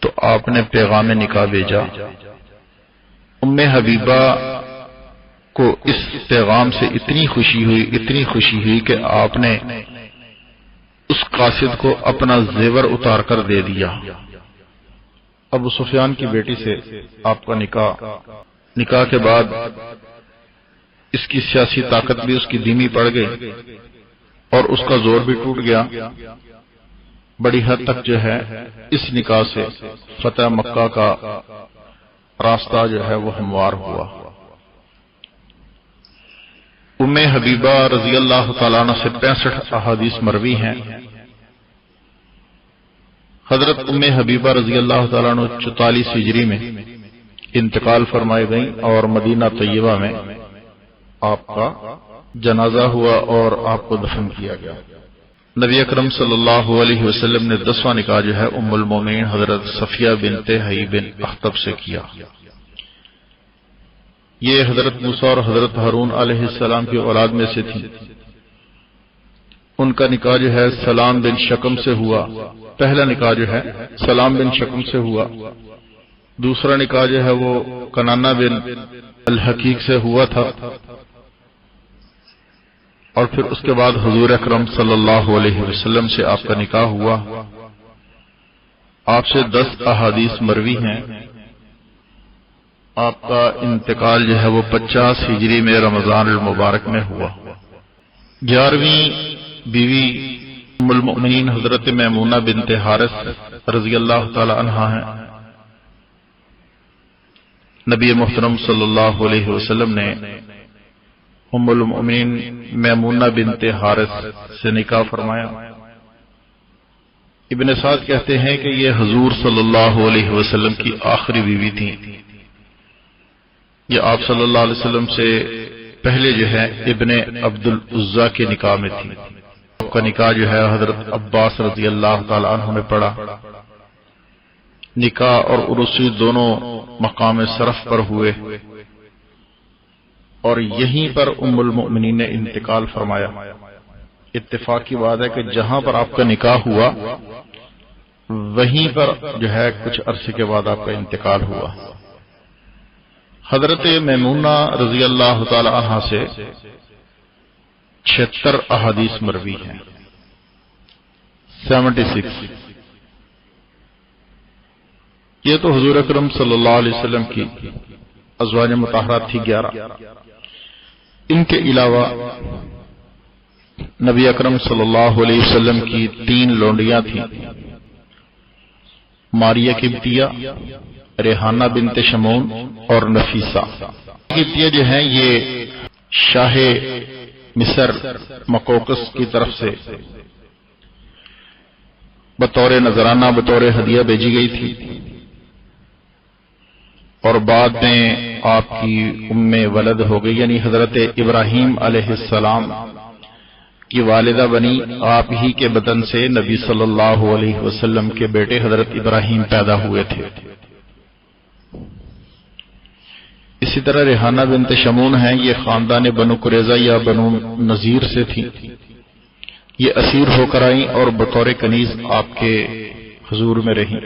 تو آپ نے پیغام نکاح بھیجا۔ ام حبیبہ کو اس پیغام سے اتنی خوشی ہوئی کہ آپ نے اس قاصد کو اپنا زیور اتار کر دے دیا۔ ابو سفیان کی بیٹی سے آپ کا نکاح کے بعد اس کی سیاسی طاقت بھی اس کی دھیمی پڑ گئی اور اس کا زور بھی ٹوٹ گیا۔ بڑی حد تک جو ہے اس نکاح سے فتح مکہ کا راستہ جو ہے وہ ہموار ہوا۔ ام حبیبہ رضی اللہ تعالیٰ عنہ سے 65 احادیث مروی ہیں۔ حضرت ام حبیبہ رضی اللہ تعالیٰ عنہ 44 ہجری میں انتقال فرمائے گئیں اور مدینہ طیبہ میں آپ کا جنازہ ہوا اور آپ کو دفن کیا گیا۔ نبی اکرم صلی اللہ علیہ وسلم نے 10واں نکاح جو ہے ام المومنین حضرت صفیہ بنت حیی بن اخطب سے کیا۔ یہ حضرت موسیٰ اور حضرت ہارون علیہ السلام کی اولاد میں سے تھی۔ ان کا نکاح جو ہے سلام بن شکم سے ہوا۔ پہلا نکاح جو ہے سلام بن شکم سے ہوا، دوسرا نکاح جو ہے وہ کنانہ بن الحقیق سے ہوا تھا، اور پھر اس کے بعد حضور اکرم صلی اللہ علیہ وسلم سے آپ کا نکاح ہوا۔ آپ سے 10 احادیث مروی ہیں۔ آپ کا انتقال جو ہے وہ 50 ہجری میں رمضان المبارک میں ہوا۔ 11ویں بیوی ام المؤمنین حضرت میمونہ بنت حارث رضی اللہ تعالی عنہا ہیں۔ نبی محترم صلی اللہ علیہ وسلم نے ام المؤمنین میمونہ بنت حارث سے نکاح فرمایا۔ ابن سعد کہتے ہیں کہ یہ حضور صلی اللہ علیہ وسلم کی آخری بیوی تھی۔ یہ آپ صلی اللہ علیہ وسلم سے پہلے جو ہے ابن عبد العزا کے نکاح میں تھی۔ آپ کا نکاح جو ہے حضرت عباس رضی اللہ تعالی عنہ میں پڑا۔ نکاح اور عروسی دونوں مقام شرف پر ہوئے اور یہیں پر ام المؤمنین نے انتقال فرمایا۔ اتفاق کی بات ہے کہ جہاں پر آپ کا نکاح ہوا وہیں پر جو ہے کچھ عرصے کے بعد آپ کا انتقال ہوا۔ حضرت میمونہ رضی اللہ تعالی عنہا سے 76 احادیث مروی ہیں، 76۔ یہ تو حضور اکرم صلی اللہ علیہ وسلم کی ازواج مطہرات تھی 11۔ ان کے علاوہ نبی اکرم صلی اللہ علیہ وسلم کی 3 لونڈیاں تھیں، ماریہ قبطیہ، ریحانہ بنت شمون اور نفیسہ۔ قبطیہ جو ہیں یہ شاہ مصر مقوقس کی طرف سے بطور نذرانہ بطور ہدیہ بھیجی گئی تھی، اور بعد میں آپ کی ام ولد ہو گئی، یعنی حضرت ابراہیم علیہ السلام کی والدہ بنی۔ آپ ہی کے بدن سے نبی صلی اللہ علیہ وسلم کے بیٹے حضرت ابراہیم پیدا ہوئے تھے۔ اسی طرح ریحانہ بنت شمون ہیں، یہ خاندان بنو قریظہ یا بنو نذیر سے تھی۔ یہ اسیر ہو کر آئیں اور بطور کنیز آپ کے حضور میں رہیں۔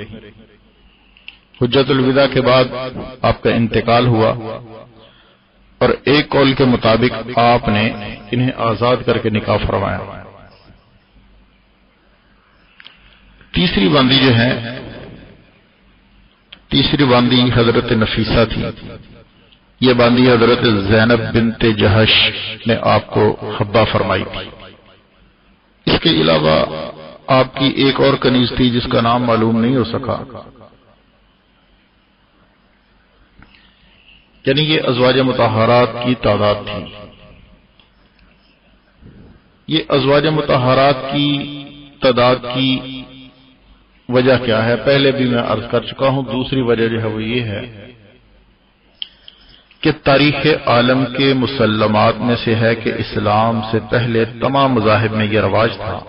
حجت الوداع کے بعد آپ کا انتقال ہوا اور ایک قول کے مطابق آپ نے انہیں آزاد کر کے نکاح فرمایا۔ تیسری باندی جو ہے، تیسری باندی حضرت نفیسہ تھی۔ یہ باندی حضرت زینب بنت جہش نے آپ کو حبہ فرمائی تھی۔ اس کے علاوہ آپ کی ایک اور کنیز تھی جس کا نام معلوم نہیں ہو سکا، یعنی یہ ازواج مطہرات کی تعداد تھی۔ یہ ازواج مطہرات کی تعداد کی وجہ کیا ہے پہلے بھی میں عرض کر چکا ہوں۔ دوسری وجہ جو ہے وہ یہ ہے کہ تاریخ عالم کے مسلمات میں سے ہے کہ اسلام سے پہلے تمام مذاہب میں یہ رواج تھا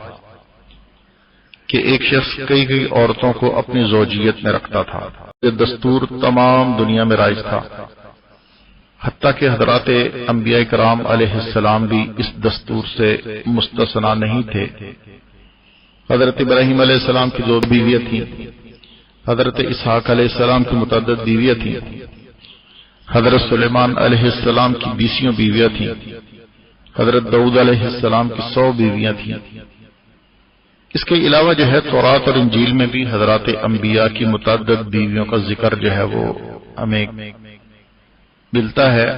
کہ ایک شخص کئی عورتوں کو اپنی زوجیت میں رکھتا تھا۔ یہ دستور تمام دنیا میں رائج تھا۔ حتیٰ کہ حضرات انبیاء کرام علیہ السلام بھی اس دستور سے مستثنا نہیں تھے۔ حضرت ابراہیم علیہ السلام کی 2 بیویاں تھیں، حضرت اسحاق علیہ السلام کی متعدد بیویاں تھیں، حضرت سلیمان علیہ السلام کی 20 بیویاں تھیں، حضرت داؤد علیہ السلام کی 100 بیویاں تھیں۔ اس کے علاوہ جو ہے تورات اور انجیل میں بھی حضرات انبیاء کی متعدد بیویوں کا ذکر جو ہے وہ ہمیں ملتا ہے،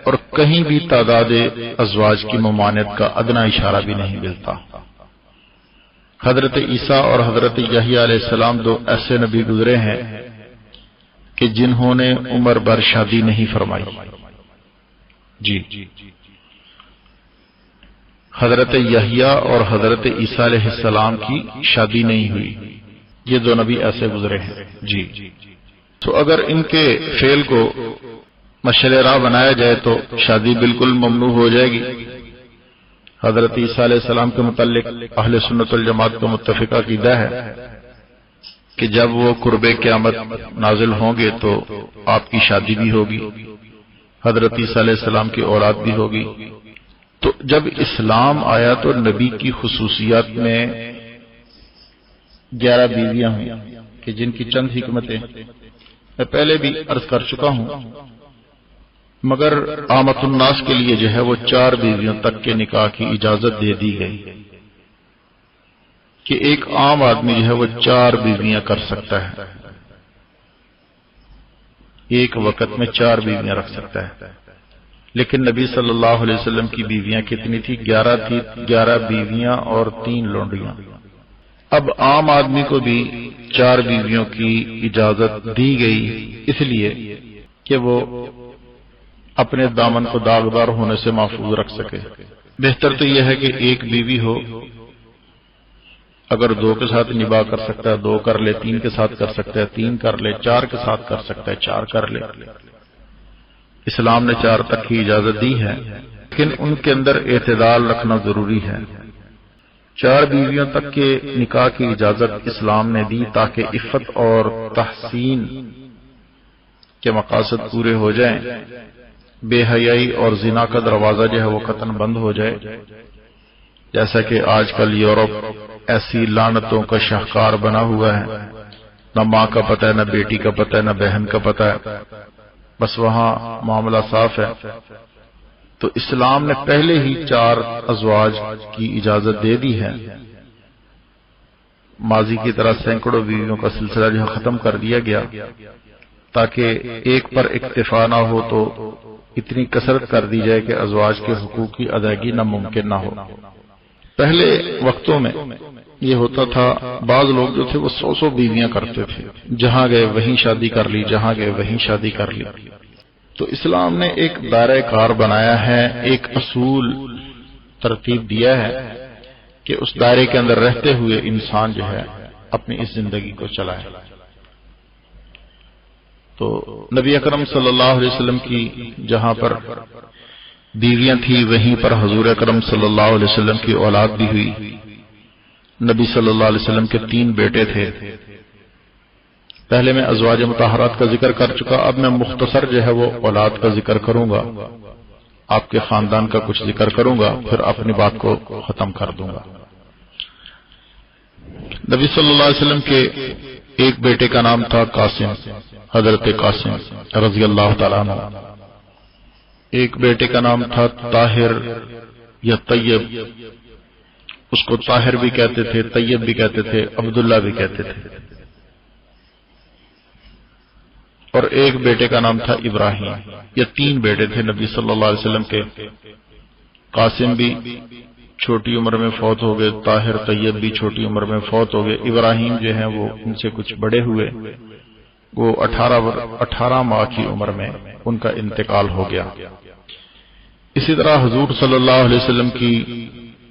اور کہیں بھی تعداد ازواج کی ممانعت کا ادنا اشارہ بھی نہیں ملتا۔ حضرت عیسیٰ اور حضرت یحییٰ علیہ السلام 2 ایسے نبی گزرے ہیں کہ جنہوں نے عمر بھر شادی نہیں فرمائی۔ جی، حضرت یحییٰ اور حضرت عیسیٰ علیہ السلام کی شادی نہیں ہوئی، یہ 2 نبی ایسے گزرے ہیں۔ جی، تو اگر ان کے فعل کو مشعل راہ بنایا جائے تو شادی بالکل ممنوع ہو جائے گی۔ حضرت عیسیٰ علیہ السلام کے متعلق اہل سنت والجماعت کا متفق عقیدہ ہے کہ جب وہ قرب قیامت نازل ہوں گے تو آپ کی شادی بھی ہوگی، حضرت عیسیٰ علیہ السلام کی اولاد بھی ہوگی۔ تو جب اسلام آیا تو نبی کی خصوصیات میں 11 بیویاں ہوئیں کہ جن کی چند حکمتیں میں پہلے بھی عرض کر چکا ہوں، مگر عامت الناس کے لیے جو ہے وہ 4 بیویوں تک کے نکاح کی اجازت دے دی گئی کہ ایک عام آدمی جو ہے وہ 4 بیویاں کر سکتا ہے، ایک وقت میں 4 بیویاں رکھ سکتا ہے۔ لیکن نبی صلی اللہ علیہ وسلم کی بیویاں کتنی تھی؟ 11 تھی، 11 بیویاں اور 3 لونڈیاں۔ اب عام آدمی کو بھی 4 بیویوں کی اجازت دی گئی اس لیے کہ وہ اپنے دامن کو داغدار ہونے سے محفوظ رکھ سکے۔ بہتر تو یہ ہے کہ ایک بیوی ہو، اگر 2 کے ساتھ نباہ کر سکتا ہے 2 کر لے، 3 کے ساتھ کر سکتا ہے 3 کر لے، 4 کے ساتھ کر سکتا ہے 4 کر لے۔ اسلام نے 4 تک کی اجازت دی ہے، لیکن ان کے اندر اعتدال رکھنا ضروری ہے۔ 4 بیویوں تک کے نکاح کی اجازت اسلام نے دی تاکہ عفت اور تحسین کے مقاصد پورے ہو جائیں، بے حیائی اور زنا کا دروازہ جو ہے وہ قطعاً بند ہو جائے۔ جیسا کہ آج کل یورپ ایسی لعنتوں کا شاہکار بنا ہوا ہے، نہ ماں کا پتہ ہے، نہ بیٹی کا پتہ ہے، نہ بہن کا پتہ ہے، بس وہاں معاملہ صاف ہے۔ تو اسلام نے پہلے ہی 4 ازواج کی اجازت دے دی ہے، ماضی کی طرح سینکڑوں بیویوں کا سلسلہ جو ختم کر دیا گیا تاکہ ایک پر اکتفا نہ ہو تو اتنی کثرت کر دی جائے کہ ازواج کے حقوق کی ادائیگی ناممکن نہ ہو۔ پہلے وقتوں میں یہ ہوتا تھا، بعض لوگ جو تھے وہ 100 بیویاں کرتے تھے، جہاں گئے وہیں شادی کر لی، جہاں گئے وہیں شادی کر لی۔ تو اسلام نے ایک دائرہ کار بنایا ہے، ایک اصول ترتیب دیا ہے کہ اس دائرے کے اندر رہتے ہوئے انسان جو ہے اپنی اس زندگی کو چلائے۔ تو نبی اکرم صلی اللہ علیہ وسلم کی جہاں پر بیویاں تھیں وہیں پر حضور اکرم صلی اللہ علیہ وسلم کی اولاد بھی ہوئی۔ نبی صلی اللہ علیہ وسلم کے 3 بیٹے تھے۔ پہلے میں ازواج مطہرات کا ذکر کر چکا، اب میں مختصر جو ہے وہ اولاد کا ذکر کروں گا، آپ کے خاندان کا کچھ ذکر کروں گا، پھر اپنی بات کو ختم کر دوں گا۔ نبی صلی اللہ علیہ وسلم کے ایک بیٹے کا نام تھا قاسم، حضرت قاسم رضی اللہ تعالیٰ عنہ۔ ایک بیٹے کا نام تھا طاہر یا طیب، اس کو طاہر بھی کہتے تھے، طیب بھی کہتے تھے، عبداللہ بھی کہتے تھے۔ اور ایک بیٹے کا نام تھا ابراہیم۔ یہ 3 بیٹے تھے نبی صلی اللہ علیہ وسلم کے۔ قاسم بھی چھوٹی عمر میں فوت ہو گئے، طاہر طیب بھی چھوٹی عمر میں فوت ہو گئے۔ ابراہیم جو ہیں وہ ان سے کچھ بڑے ہوئے، وہ 18 ماہ کی عمر میں ان کا انتقال ہو گیا۔ اسی طرح حضور صلی اللہ علیہ وسلم کی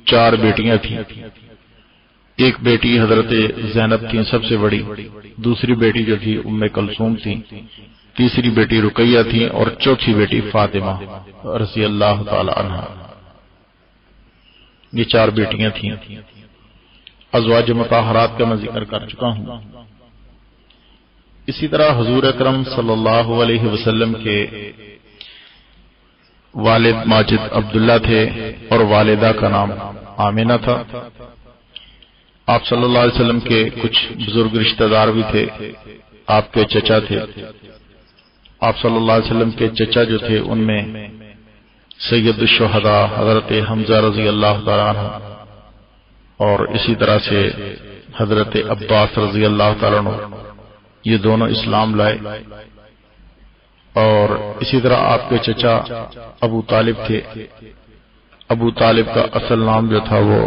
4 بیٹیاں تھیں۔ ایک بیٹی حضرت زینب تھی سب سے بڑی، دوسری بیٹی جو تھی ام کلثوم تھی، تیسری بیٹی رقیہ تھی، اور چوتھی بیٹی فاطمہ رضی اللہ تعالی عنہا۔ یہ 4 بیٹیاں تھیں۔ ازواج مطہرات کا میں ذکر کر چکا ہوں۔ اسی طرح حضور اکرم صلی اللہ علیہ وسلم کے والد ماجد عبداللہ تھے اور والدہ کا نام آمینہ تھا۔ آپ صلی اللہ علیہ وسلم کے کچھ بزرگ رشتہ دار بھی تھے، آپ کے چچا تھے۔ آپ صلی اللہ علیہ وسلم کے چچا جو تھے ان میں سید الشہداء حضرت حمزہ رضی اللہ تعالیٰ عنہ اور اسی طرح سے حضرت عباس رضی اللہ تعالیٰ عنہ، یہ دونوں اسلام لائے۔ اور اسی طرح آپ کے چچا ابو طالب تھے۔ ابو طالب کا اصل نام جو تھا وہ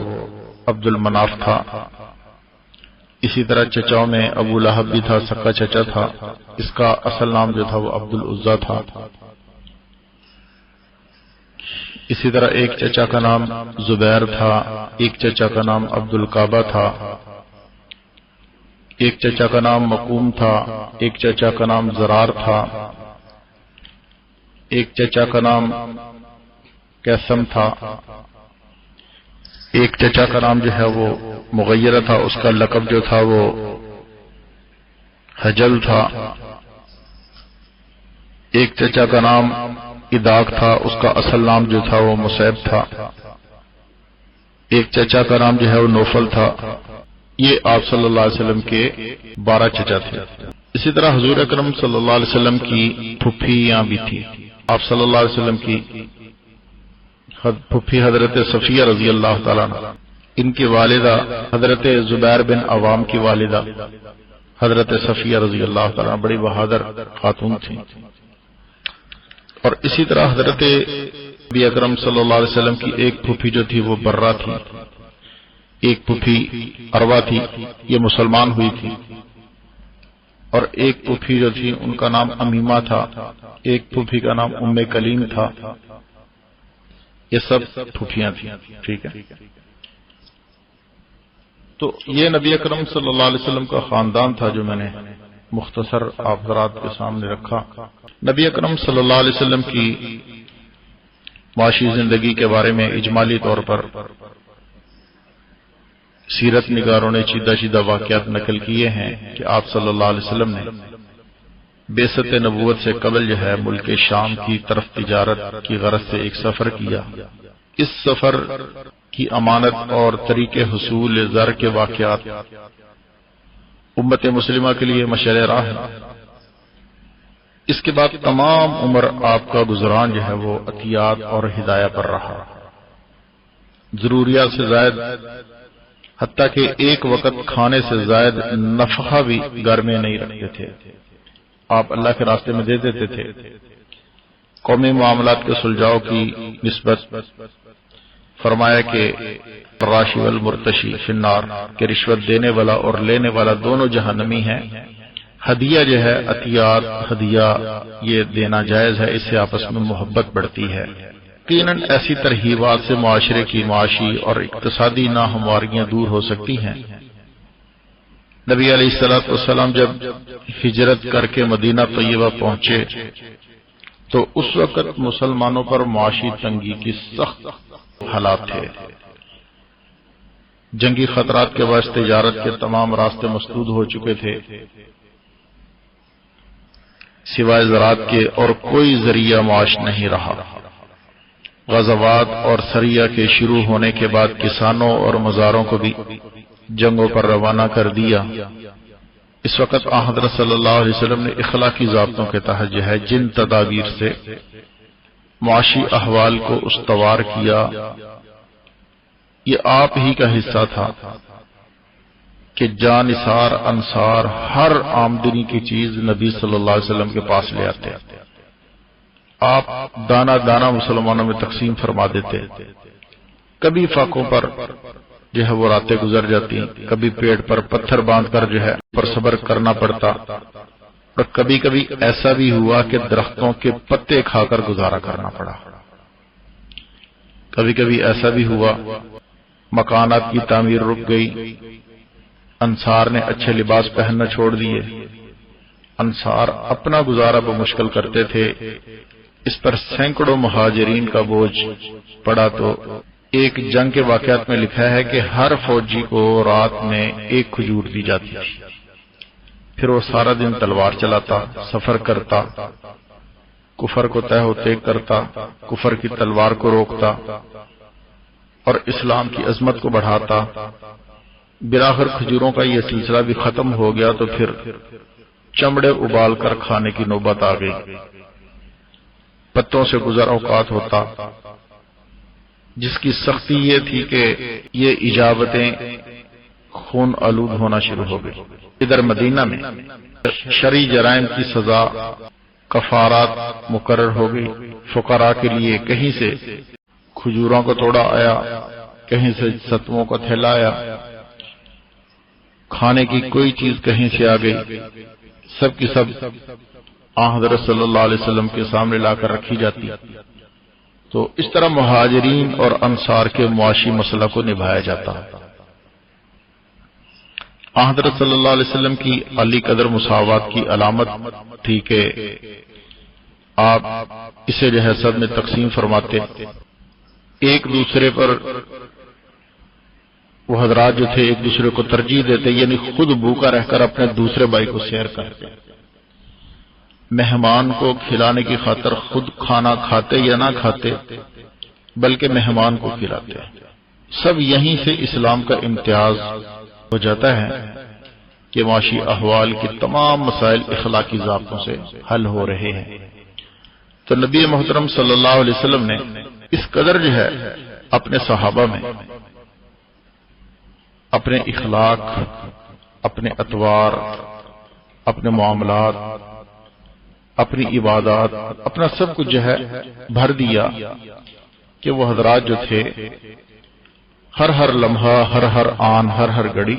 عبد المناف تھا۔ اسی طرح چچاؤں میں ابو لہب بھی تھا، سکا چچا تھا، اس کا اصل نام جو تھا وہ عبد العزیٰ تھا۔ اسی طرح ایک چچا کا نام زبیر تھا، ایک چچا کا نام عبد الکعبہ تھا، ایک چچا کا نام مقوم تھا، ایک چچا کا نام زرار تھا، ایک چچا کا نام قیسم تھا، ایک چچا کا نام جو ہے وہ مغیرہ تھا، اس کا لقب جو تھا وہ حجل تھا، ایک چچا کا نام اداق تھا، اس کا اصل نام جو تھا وہ مصعب تھا، ایک چچا کا نام جو ہے وہ نوفل تھا۔ یہ آپ صلی اللہ علیہ وسلم کے 12 چچا تھے۔ اسی طرح حضور اکرم صلی اللہ علیہ وسلم کی پھپھیاں بھی تھی۔ آپ صلی اللہ علیہ وسلم کی پھپھی حضرت صفیہ رضی اللہ تعالیٰ عنہ، ان کی والدہ حضرت زبیر بن عوام کی والدہ حضرت صفیہ رضی اللہ تعالیٰ عنہ بڑی بہادر خاتون تھیں۔ اور اسی طرح حضرت نبی اکرم صلی اللہ علیہ وسلم کی ایک پھپھی جو تھی وہ برہ تھی، ایک پھپھی اروا تھی، یہ مسلمان ہوئی تھی، اور ایک پھپھی جو تھی ان کا نام امیمہ تھا، ایک پھپھی کا نام ام کلیم تھا۔ یہ سب پھپھیاں تھیں، ٹھیک ہے۔ تو یہ نبی اکرم صلی اللہ علیہ وسلم کا خاندان تھا جو میں نے مختصر آپ حضرات کے سامنے رکھا۔ نبی اکرم صلی اللہ علیہ وسلم کی معاشی زندگی کے بارے میں اجمالی طور پر سیرت نگاروں نے چیدہ واقعات نقل کیے ہیں کہ آپ صلی اللہ علیہ وسلم نے بعثت نبوت سے قبل جو ہے ملک شام کی طرف تجارت کی غرض سے ایک سفر کیا۔ اس سفر کی امانت اور طریق حصول زر کے واقعات امت مسلمہ کے لیے مشعل راہ ہے۔ اس کے بعد تمام عمر آپ کا گزران جو ہے وہ عطیات اور ہدایہ پر رہا، ضروریات سے زائد، حتیٰ کہ ایک وقت کھانے سے زائد نفقہ بھی گھر میں نہیں رکھتے تھے، آپ اللہ کے راستے میں دے دیتے تھے۔ قومی معاملات کے سلجھاؤ کی نسبت فرمایا کہ راشی والمرتشی فی النار، کہ رشوت دینے والا اور لینے والا دونوں جہنمی ہیں۔ ہدیہ جو ہے عطیات، ہدیہ یہ دینا جائز ہے، اس سے آپس میں محبت بڑھتی ہے۔ یقیناً ایسی ترغیبات سے معاشرے کی معاشی اور اقتصادی ناہمواریاں دور ہو سکتی ہیں۔ نبی علیہ الصلوۃ والسلام جب ہجرت کر کے مدینہ طیبہ پہنچے تو اس وقت مسلمانوں پر معاشی تنگی کی سخت حالات تھے۔ جنگی خطرات کے باعث تجارت کے تمام راستے مسدود ہو چکے تھے، سوائے زراعت کے اور کوئی ذریعہ معاش نہیں رہا۔ غزوات اور سریہ کے شروع ہونے کے بعد کسانوں اور مزاروں کو بھی جنگوں پر روانہ کر دیا۔ اس وقت حضرت صلی اللہ علیہ وسلم نے اخلاقی ضابطوں کے تحت جو ہے جن تدابیر سے معاشی احوال کو استوار کیا، یہ آپ ہی کا حصہ تھا کہ جانثار انصار ہر آمدنی کی چیز نبی صلی اللہ علیہ وسلم کے پاس لے آتے، آپ دانا دانا مسلمانوں میں تقسیم فرما دیتے۔ کبھی فاقوں پر جو ہے وہ راتیں گزر جاتی، کبھی پیڑ پر پتھر باندھ کر جو ہے پر صبر کرنا پڑتا، اور کبھی کبھی ایسا بھی ہوا کہ درختوں کے پتے کھا کر گزارا کرنا پڑا۔ کبھی کبھی ایسا بھی ہوا مکانات کی تعمیر رک گئی، انصار نے اچھے لباس پہننا چھوڑ دیے، انصار اپنا گزارا بمشکل کرتے تھے، اس پر سینکڑوں مہاجرین کا بوجھ پڑا۔ تو ایک جنگ کے واقعات میں لکھا ہے کہ ہر فوجی کو رات میں ایک کھجور دی جاتی تھی، پھر وہ سارا دن تلوار چلاتا، سفر کرتا، کفر کو تہ و تیگ کرتا، کفر کی تلوار کو روکتا اور اسلام کی عظمت کو بڑھاتا۔ بالآخر کھجوروں کا یہ سلسلہ بھی ختم ہو گیا تو پھر چمڑے ابال کر کھانے کی نوبت آ گئی۔ پتوں سے گزر اوقات ہوتا، جس کی سختی یہ تھی کہ یہ اجابتیں خون آلود ہونا شروع ہو گئی۔ ادھر مدینہ میں شرعی جرائم کی سزا کفارات مقرر ہو گئی۔ فقراء کے لیے کہیں سے کھجوروں کو توڑا آیا، کہیں سے ستووں کا تھیلا آیا، کھانے کی کوئی چیز کہیں سے آ گئی، سب کی سب حضرت صلی اللہ علیہ وسلم کے سامنے لا کر رکھی جاتی۔ تو اس طرح مہاجرین اور انصار کے معاشی مسئلہ کو نبھایا جاتا۔ حضرت صلی اللہ علیہ وسلم کی علی قدر مساوات کی علامت تھی کہ آپ اسے جو ہے سب میں تقسیم فرماتے، ایک دوسرے پر وہ حضرات جو تھے ایک دوسرے کو ترجیح دیتے، یعنی خود بھوکا رہ کر اپنے دوسرے بھائی کو سیر کرتے، مہمان کو کھلانے کی خاطر خود کھانا کھاتے یا نہ کھاتے بلکہ مہمان کو کھلاتے۔ سب یہیں سے اسلام کا امتیاز ہو جاتا ہے کہ معاشی احوال کی تمام مسائل اخلاقی ضابطوں سے حل ہو رہے ہیں۔ تو نبی محترم صلی اللہ علیہ وسلم نے اس قدر جو ہے اپنے صحابہ میں اپنے اخلاق، اپنے اطوار، اپنے معاملات، اپنی عبادات، اپنا سب کچھ جو ہے بھر دیا کہ وہ حضرات جو تھے ہر لمحہ، ہر آن، ہر گھڑی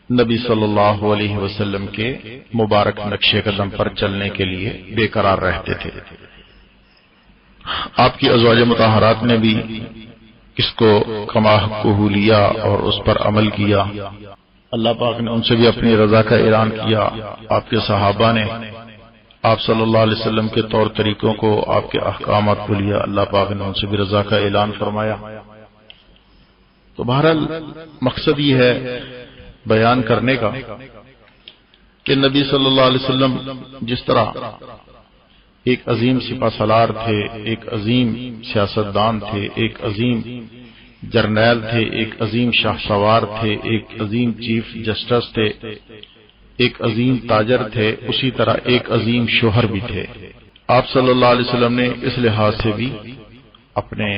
نبی صلی اللہ علیہ وسلم کے مبارک نقشے قدم پر چلنے کے لیے بے قرار رہتے تھے۔ آپ کی ازواج مطہرات نے بھی اس کو کما حقہ لیا اور اس پر عمل کیا۔ اللہ پاک نے ان سے بھی اپنی رضا کا اعلان کیا۔ آپ کے صحابہ نے آپ صلی اللہ علیہ وسلم کے طور طریقوں کو، آپ کے احکامات کو لیا۔ اللہ پاک نے ان سے بھی رضا کا اعلان فرمایا۔ تو بہرحال مقصد یہ ہے بیان کرنے کا کہ نبی صلی اللہ علیہ وسلم جس طرح ایک عظیم سپہ سالار تھے، ایک عظیم سیاستدان تھے، ایک عظیم جرنیل تھے، ایک عظیم شاہ سوار تھے، ایک عظیم چیف جسٹس تھے، ایک عظیم تاجر تھے، اسی طرح ایک عظیم شوہر بھی تھے۔ آپ صلی اللہ علیہ وسلم نے اس لحاظ سے بھی اپنے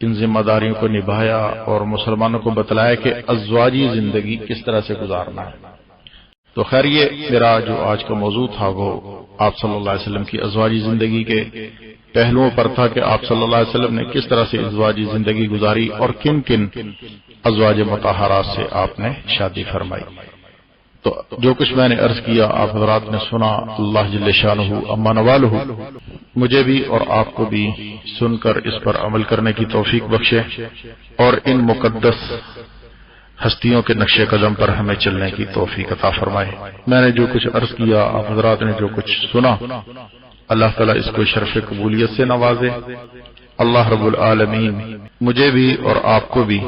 ان ذمہ داریوں کو نبھایا اور مسلمانوں کو بتلایا کہ ازواجی زندگی کس طرح سے گزارنا ہے۔ تو خیر یہ میرا جو آج کا موضوع تھا وہ آپ صلی اللہ علیہ وسلم کی ازواجی زندگی کے پہلوؤں پر تھا کہ آپ صلی اللہ علیہ وسلم نے کس طرح سے ازواجی زندگی گزاری اور کن کن ازواج مطہرات سے آپ نے شادی فرمائی۔ تو جو کچھ میں نے عرض کیا آپ حضرات نے سنا، اللہ جل شانہ اما نوالہ مجھے بھی اور آپ کو بھی سن کر اس پر عمل کرنے کی توفیق بخشے اور ان مقدس ہستیوں کے نقش قدم پر ہمیں چلنے کی توفیق عطا فرمائے۔ میں نے جو کچھ عرض کیا آپ حضرات نے جو کچھ سنا، اللہ تعالیٰ اس کو شرف قبولیت سے نوازے۔ اللہ رب العالمین مجھے بھی اور آپ کو بھی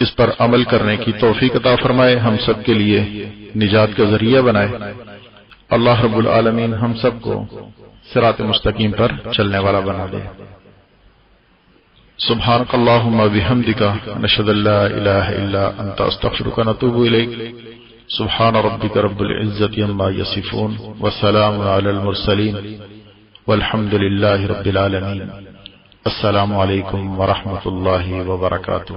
اس پر عمل کرنے کی توفیق عطا فرمائے، ہم سب کے لیے نجات کا ذریعہ بنائے۔ اللہ رب العالمین ہم سب کو صراط مستقیم پر چلنے والا بنا دے۔ سبحانک اللہم بحمدک نشہد ان لا الہ الا انت استغفرک ونتوب الیک۔ سبحان ربک رب العزة عما یصفون وسلام علی المرسلین والحمد للہ رب العالمین۔ السلام علیکم ورحمۃ اللہ وبرکاتہ۔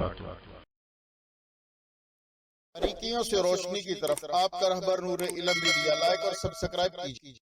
باریکیوں سے روشنی کی طرف آپ کا رہبر نور علم میڈیا، لائک اور سبسکرائب کیجیے۔